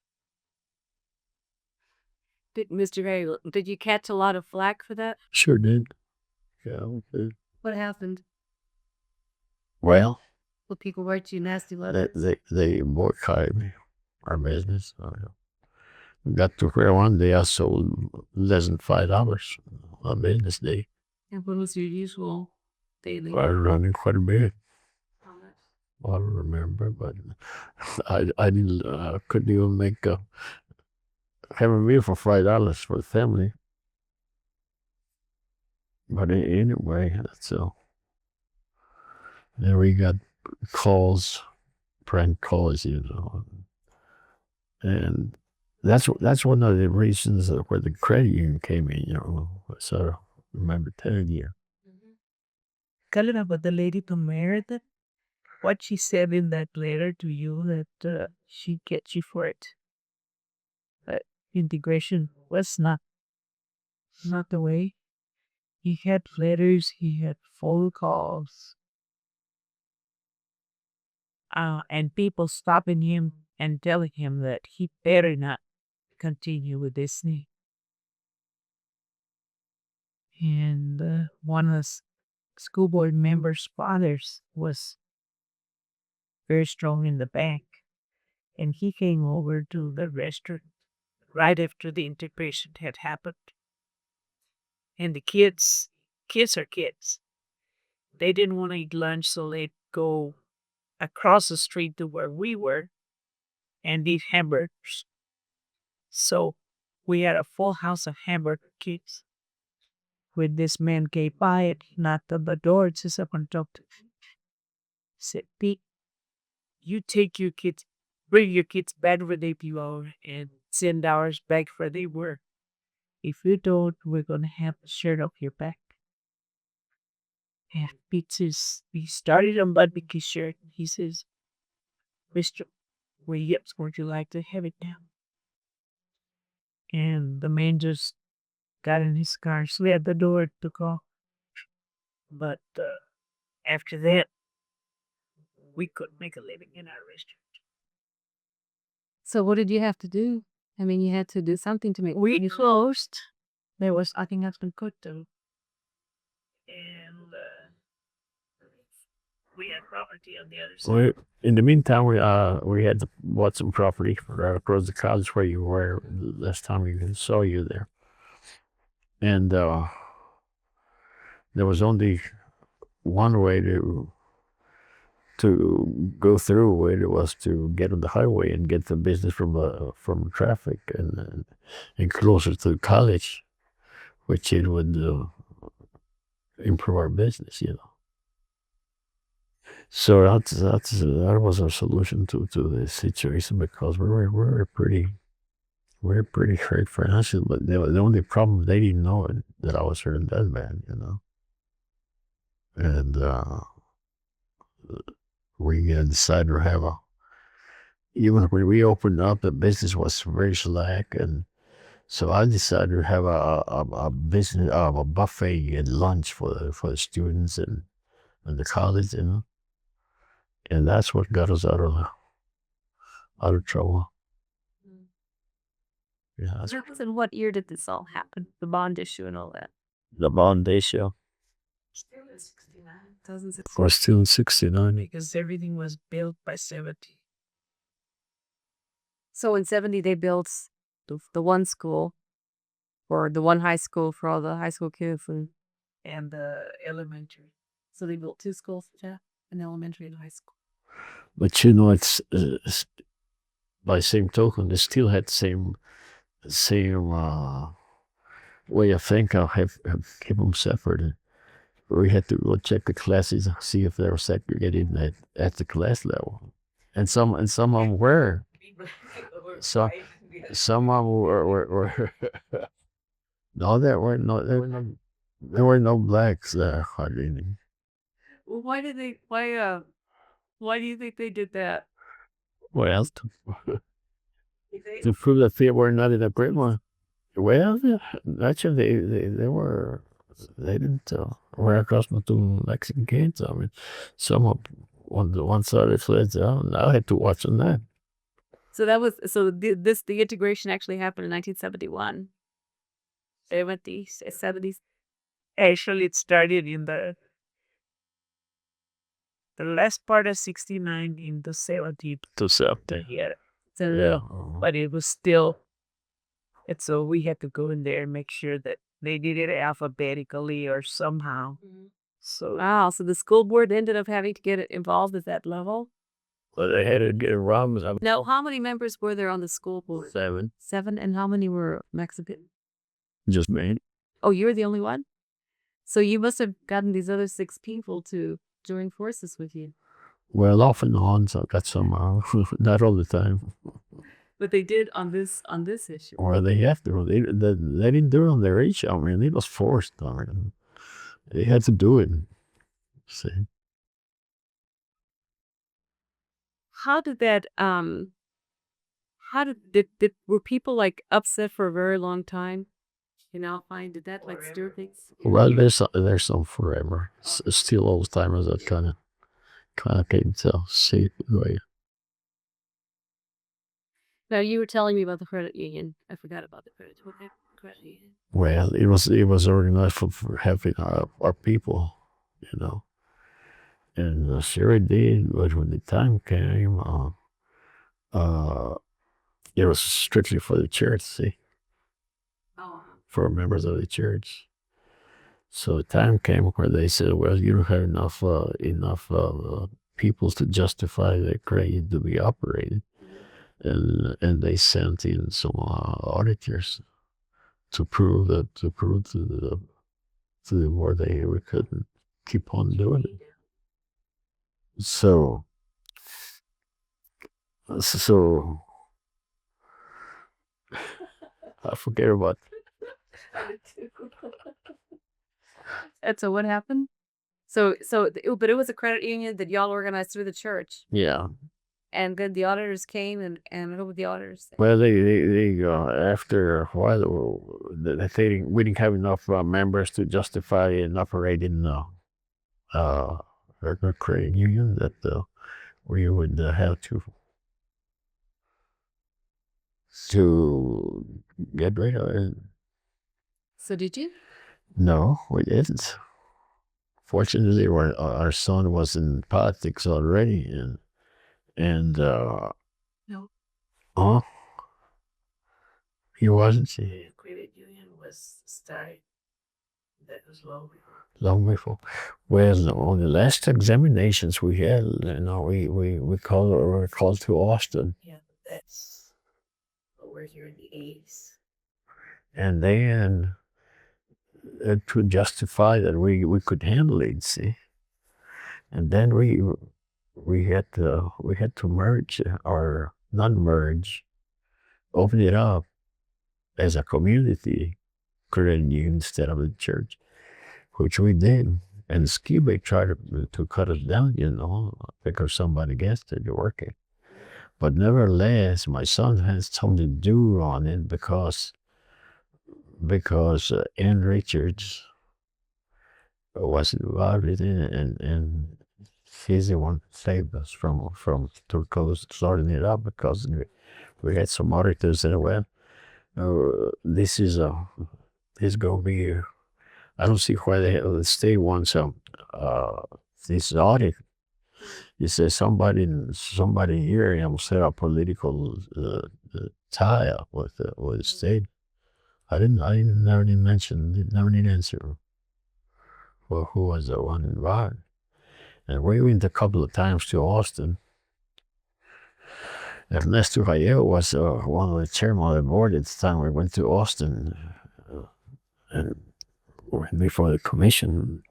Mr. Gray, did you catch a lot of flack for that? Sure did. Yeah. What happened? Well, Well, people write you nasty letters. they boycotted me, our business. Got to where one day I sold less than $5 on business day. And what was your usual daily? I was running quite a bit. How much? I don't remember, but I didn't. Couldn't even make have a meal for $5 for the family. But anyway, so then we got calls, prank calls, and that's one of the reasons where the credit union came in. So I remember telling you. Calling about the lady to Meredith, what she said in that letter to you that she gets you for it. But integration was not the way. He had letters, he had phone calls, and people stopping him and telling him that he better not continue with this thing. And one of the school board members' fathers was very strong in the bank, and he came over to the restaurant right after the integration had happened. And the kids are kids. They didn't want to eat lunch, so they'd go across the street to where we were and eat hamburgers. So we had a full house of hamburger kids. When this man came by and he knocked on the door and says, "I want to talk to you." He said, "Pete, you take your kids, bring your kids back where they belong and send ours back where they were. If you don't, we're going to have a shirt off your back." And Pete says, he started on Budbicky's shirt. He says, "Mr. Williams, would you like to have it now?" And the man just got in his car, slammed the door, took off. But after that, we couldn't make a living in our restaurant. So what did you have to do? I mean, you had to do something to make. We closed. There was nothing else we could do. And we had property on the other side. In the meantime, we had bought some property right across the college where you were last time we saw you there, and there was only one way to go through it. It was to get on the highway and get the business from traffic and closer to the college, which it would improve our business, So that was our solution to this situation, because we were pretty hurt financially. But the only problem, they didn't know that I was hurting that bad, and we decided to have even when we opened up, the business was very slack, and so I decided to have a business, a buffet at lunch for the students and the college, and that's what got us out of trouble. Yeah. And what year did this all happen? The bond issue and all that? The bond issue Still in 69. 2006. was still in 69. Because everything was built by 70. So in 70, they built the one school, or the one high school for all the high school kids, And the elementary. so they built two schools, an elementary and high school. But it's by same token, they still had same way of thinking. Have keep them separate. We had to go check the classes and see if they were segregated at the class level, and some of them were. So some of them were no, there were no blacks there hardly. Well, why do you think they did that? Well, to prove that they were not in a great one. Well, actually, they didn't were accustomed to Mexican kids. I mean, some of one side of the kids, I had to watch on that. So the integration actually happened in 1971. 70s, 70s. Actually, it started in the last part of 69 in the 70s. To something. Yeah. So Yeah. But it was still, and so we had to go in there and make sure that they did it alphabetically or somehow. So wow, so the school board ended up having to get involved at that level. But they had to get around. Now, how many members were there on the school board? 7. 7, and how many were Mexican? Just me. Oh, you were the only one? So you must have gotten these other 6 people to join forces with you. Well, off and on, so got some, not all the time. But they did on this issue. Or they have to. They didn't do it on their age. I mean, it was forced. I mean, they had to do it. See? How did that did were people like upset for a very long time? Alpine, did that like stir things? Well, there's some forever. Still old timers that kind of came to see the way. Now you were telling me about the credit union. I forgot about the credit union. Well, it was organized for helping our people, and sure it did. But when the time came, it was strictly for the church. See, for members of the church. So the time came where they said, "Well, you don't have enough people to justify the credit to be operated," and they sent in some auditors to prove to the board they we couldn't keep on doing it. So I forget about. And so what happened? But it was a credit union that y'all organized through the church. Yeah. And then the auditors came and what were the auditors say? Well, they after a while, we didn't have enough members to justify in operating a credit union that we would have to get rid of it. So did you? No, we didn't. Fortunately, our son was in politics already, and No. huh? He wasn't. the credit union was started. That was Long before. Well, on the last examinations we had, we were called to Austin. Yeah, that's we're here in the 80s. And then to justify that we could handle it, see. And then we had to merge or non-merge, open it up as a community credit union instead of the church, which we did. And Skibbe tried to cut us down, because somebody guessed it working. But nevertheless, my son has something to do on it because Ann Richards was involved in it, and he's the one who saved us from starting it up, because we had some auditors that went, this is gonna be. I don't see why the state wants this audit. You say somebody here set up political tie with the state. I never did mention, never did answer. Well, who was the one involved? And we went a couple of times to Austin. Ernesto Rayo was one of the chairman of the board at the time. We went to Austin, and before the commission,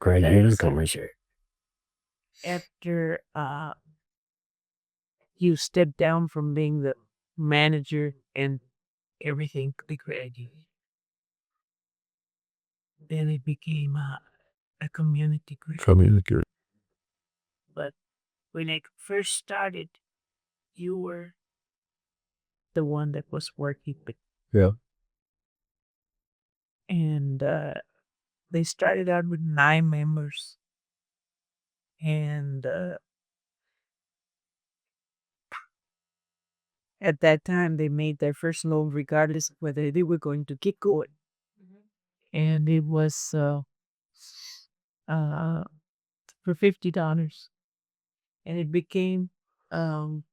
Great Haven Commission. After you stepped down from being the manager and everything, the credit union, then it became a community group. Community. But when it first started, you were the one that was working with. Yeah. And they started out with 9 members. And at that time, they made their first loan regardless of whether they were going to keep going. and it was uh, for $50, and it became um,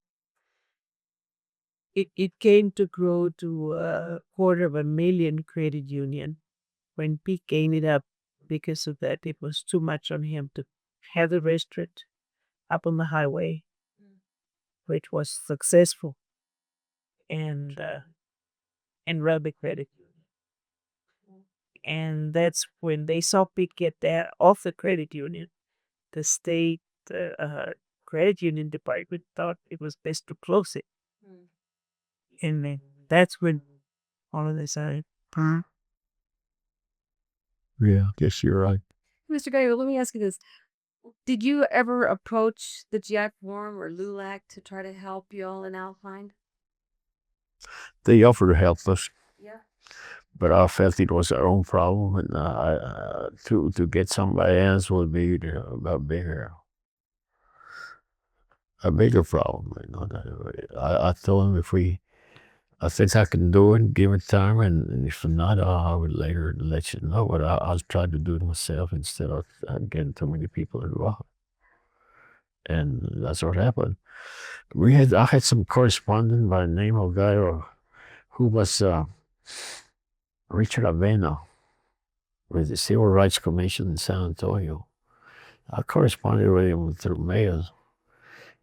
it came to grow to a $250,000 credit union when Pete gave it up because of that. It was too much on him to have the restaurant up on the highway, which was successful, and run the credit union. And that's when they saw Pete get that off the credit union. The state credit union department thought it was best to close it, and then that's when all of this started. Yeah, guess you're right. Mr. Gallego, let me ask you this. Did you ever approach the GI Forum or LULAC to try to help y'all in Alpine? They offered to help us, Yeah. but I felt it was our own problem, and to get somebody else would be a bigger problem. You know, I told him I think I can do it, give it time, and if not, I would later let you know. But I'll try to do it myself instead of getting too many people involved. And that's what happened. I had some correspondent by the name of a guy who was Richard Avena with the Civil Rights Commission in San Antonio. I corresponded with him through mail.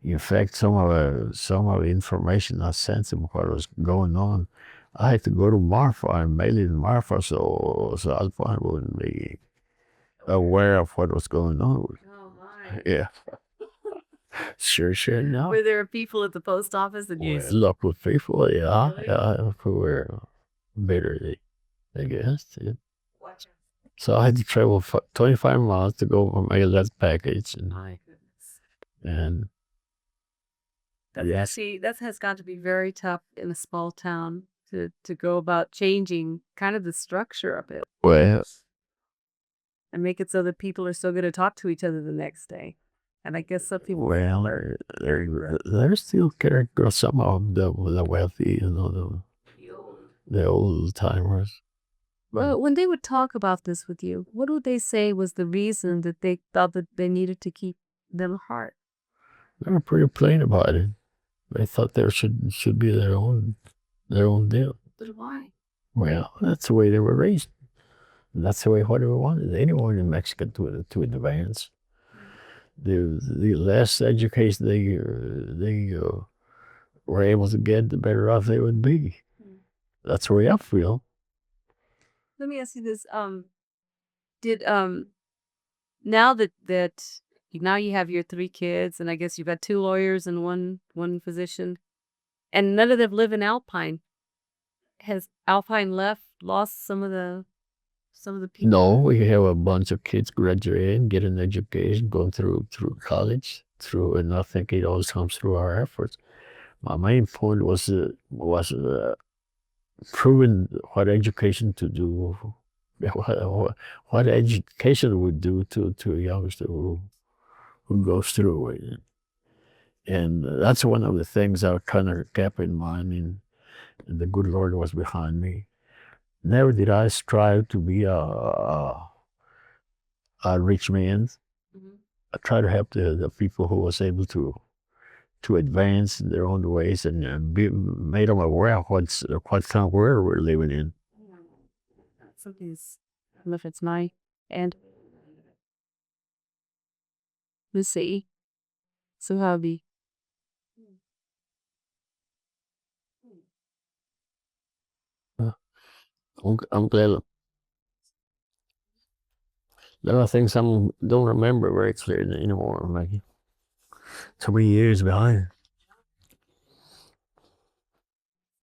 In fact, some of the information I sent him what was going on, I had to go to Marfa and mail it in Marfa so Alpine wouldn't be aware of what was going on. Oh my. Yeah. Sure. No. Were there people at the post office that you Local people, yeah, Really? yeah, who were bitter, I guess. Yeah. So I had to travel 25 miles to go mail that package, My goodness. and yes, See, that has got to be very tough in a small town to go about changing kind of the structure of it well, and make it so that people are still going to talk to each other the next day. And I guess some people there's still character, some of the wealthy, you know, the old timers. Well, when they would talk about this with you, what would they say was the reason that they thought that they needed to keep them apart? They were pretty plain about it. They thought there should be their own deal. But why? Well, that's the way they were raised. That's the way whatever wanted anyone in Mexico to advance. The less education they were able to get, the better off they would be. That's the way I feel. Let me ask you this. Did now that now you have your 3 kids, and I guess you've got 2 lawyers and one physician, and none of them live in Alpine. Has Alpine lost some of the people? No, we have a bunch of kids graduating, getting an education, going through college, and I think it always comes through our efforts. My main point was proving what education to do, what education would do to a youngster who goes through it. And that's one of the things I kind of kept in mind, and the good Lord was behind me. Never did I strive to be a rich man. I try to help the people who was able to advance in their own ways and made them aware of what kind of world we're living in. Something's, I don't know if it's my end. Let's see. So hobby. I'm glad. There are things I don't remember very clearly anymore, Maggie. So many years behind.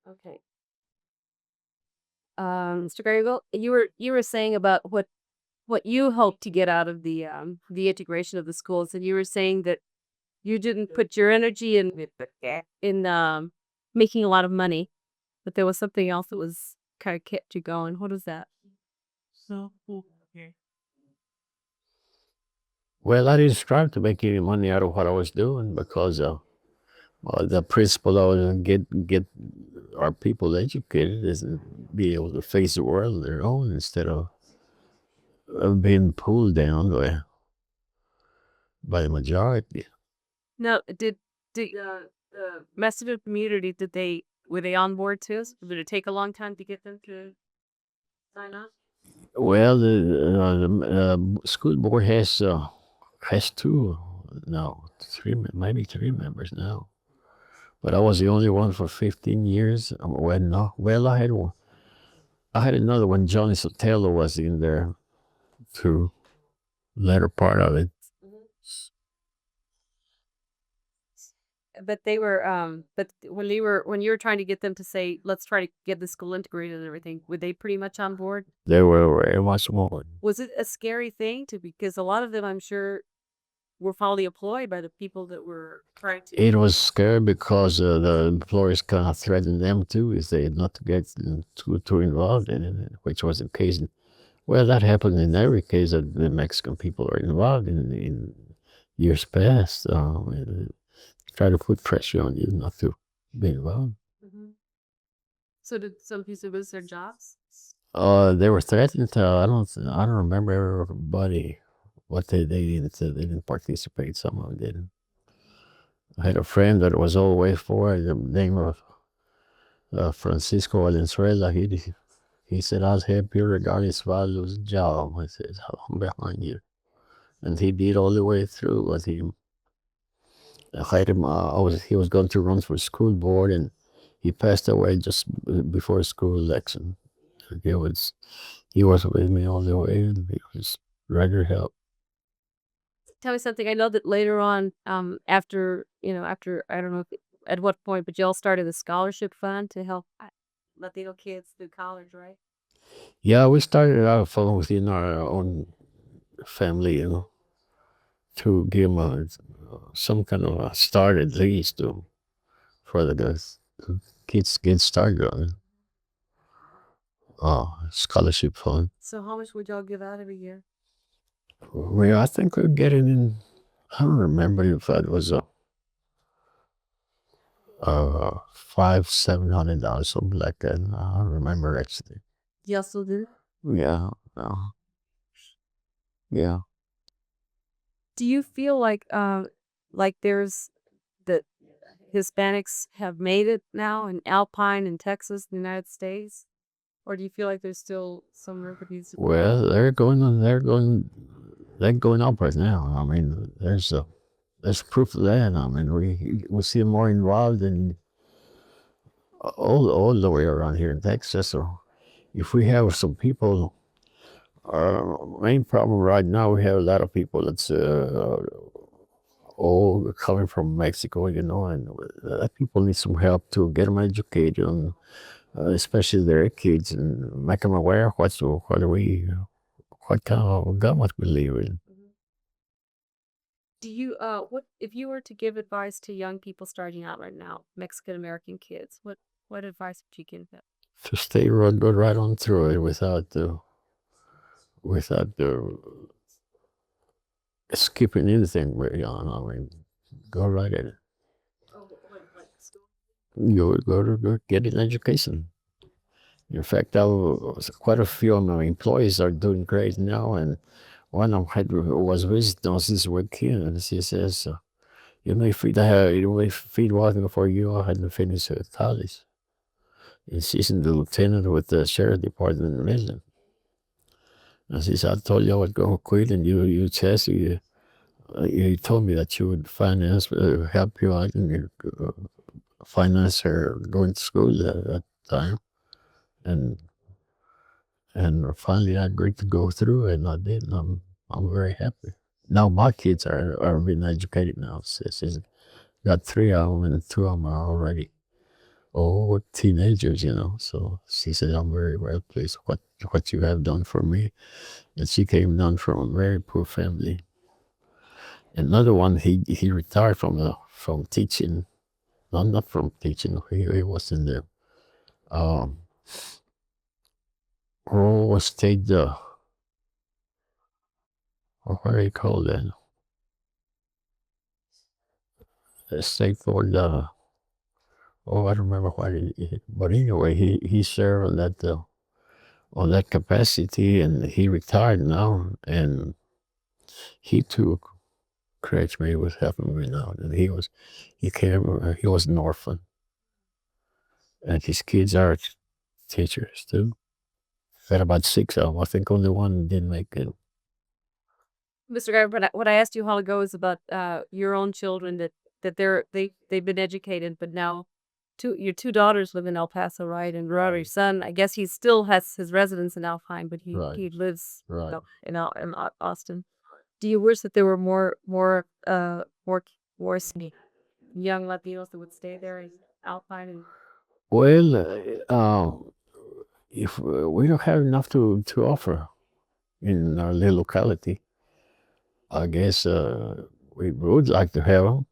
Okay. Mr. Gallego, you were saying about what you hope to get out of the integration of the schools, and you were saying that you didn't put your energy in making a lot of money, but there was something else that was kind of kept you going. What was that? So, okay. Well, I didn't strive to make any money out of what I was doing because the principle of get our people educated is to be able to face the world on their own instead of being pulled down by the majority. Now, did the Mexican community, were they on board too? Did it take a long time to get them to sign on? Well, the school board has two now, maybe three members now. But I was the only one for 15 years. Well, no, well, I had one. I had another one. Johnny Sotelo was in there too, latter part of it. But they were, but when you were trying to get them to say, let's try to get the school integrated and everything, were they pretty much on board? They were very much more. Was it a scary thing because a lot of them, I'm sure, were probably employed by the people that were trying to. It was scary because the employers kind of threatened them too if they not to get too involved in it, which was the case. Well, that happened in every case that the Mexican people were involved in years past. Try to put pressure on you not to be involved. So did some people lose their jobs? They were threatened. I don't remember everybody what they didn't participate. Some of them didn't. I had a friend that was all the way for it. The name of Francisco Valenzuela. He said, "I'll help you regardless if I lose a job." I said, "I'm behind you," and he did all the way through. But I had him. He was going to run for school board, and he passed away just before school election. He was with me all the way, and he was ready to help. Tell me something. I know that later on, after I don't know at what point, but y'all started a scholarship fund to help Latino kids through college, right? Yeah, we started out from within our own family, to give them some kind of a start at least for the kids get started on it. Scholarship fund. So how much would y'all give out every year? Well, I think we're getting in. I don't remember if that was $500-700, something like that. I don't remember actually. Y'all still do? Yeah. Yeah. Do you feel like there's the Hispanics have made it now in Alpine in Texas, the United States? Or do you feel like there's still some room for these? Well, they're going up right now. I mean, there's proof of that. I mean, we see them more involved in all the way around here in Texas. So if we have some people, our main problem right now, we have a lot of people that's all coming from Mexico, and people need some help to get them educated, and especially their kids, and make them aware of what kind of government we live in. Do you what if you were to give advice to young people starting out right now, Mexican American kids, what advice would you give them? To stay right on through it without skipping anything. I mean, go right at it. You go get an education. In fact, quite a few of my employees are doing great now, and one of them was visiting us this weekend, and she says, if it wasn't for you, I hadn't finished college. And she's in the lieutenant with the sheriff department in Midland. And she said, "I told you I was going to quit, and you told me that you would help you out and finance her going to school at that time." And finally I agreed to go through, and I did, and I'm very happy. Now my kids are being educated now. She's got 3 of them, and 2 of them are already teenagers, So she said, "I'm very well pleased with what you have done for me." And she came down from a very poor family. Another one, he retired from teaching. No, not from teaching. He was in the state, what do you call that? The state for the, I don't remember what but anyway, he served on that on that capacity, and he retired now, and he too creates me with helping me now. And he was an orphan, and his kids are teachers too. Got about 6 of them. I think only one didn't make it. Mr. Garber, what I asked you a while ago is about your own children that they've been educated, but now your two daughters live in El Paso, right? And your son, I guess he still has his residence in Alpine, but Right. he lives Right. in Austin. Do you wish that there were more young Latinos that would stay there in Alpine? And Well, if we don't have enough to offer in our little locality, I guess we would like to have them.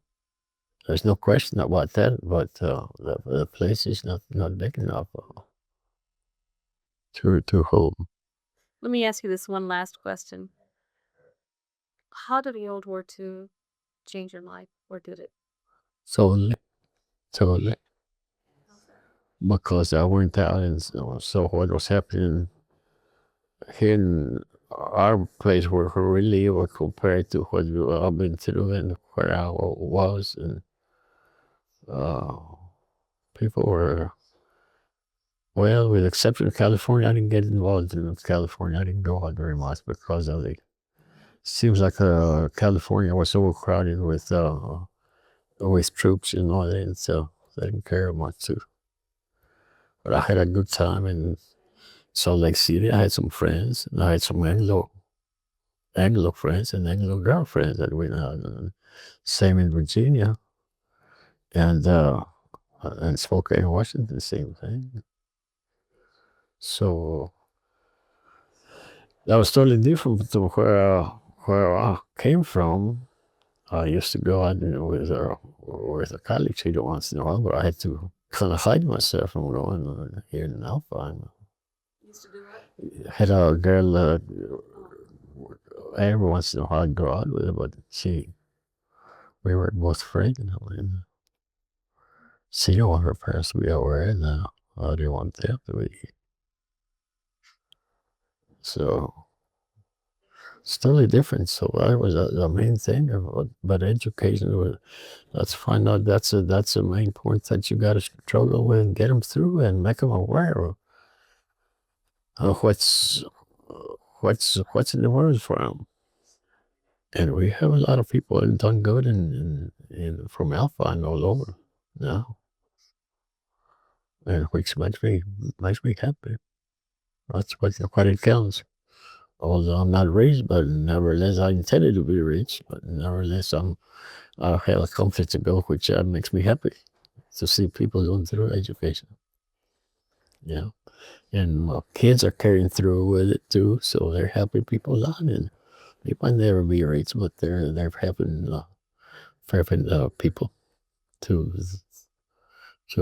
There's no question about that, but the place is not big enough to hold. let me ask you this one last question. How did the World War II change your life, or did it? Totally. Because I went out and saw what was happening here in our place where we live, or compared to what I've been through and where I was, and people were, well, with exception of California. I didn't get involved in California. I didn't go out very much because of it. Seems like California was overcrowded with troops and all that, and so I didn't care much too. But I had a good time in Salt Lake City. I had some friends, and I had some Anglo friends and Anglo girlfriends that went out. And same in Virginia, and Spokane, Washington, same thing. So that was totally different to where I came from. I used to go out with a college kid once in a while, but I had to kind of hide myself from going here in Alpine. Used to do what? Had a girl every once in a while I'd go out with her, but we were both afraid, and she didn't want her parents to be aware, and I didn't want them to be. So it's totally different. So that was the main thing. But education was, let's find out that's a main point that you got to struggle with and get them through and make them aware of what's in the world for them. And we have a lot of people that done good in from Alpine all over now, and which makes me happy. That's what it counts. Although I'm not rich, but nevertheless I intended to be rich. But nevertheless I have a comfort to go, which makes me happy to see people going through education. Yeah, and my kids are carrying through with it too, so they're helping people out, and they might never be rich, but they're helping people to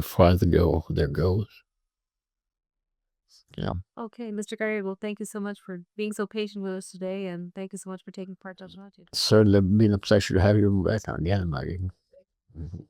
find their goals. Yeah. Okay, Mr. Gary, well, thank you so much for being so patient with us today, and thank you so much for taking part in the project. Certainly been a pleasure to have you back on again, Maggie. Mm-hmm.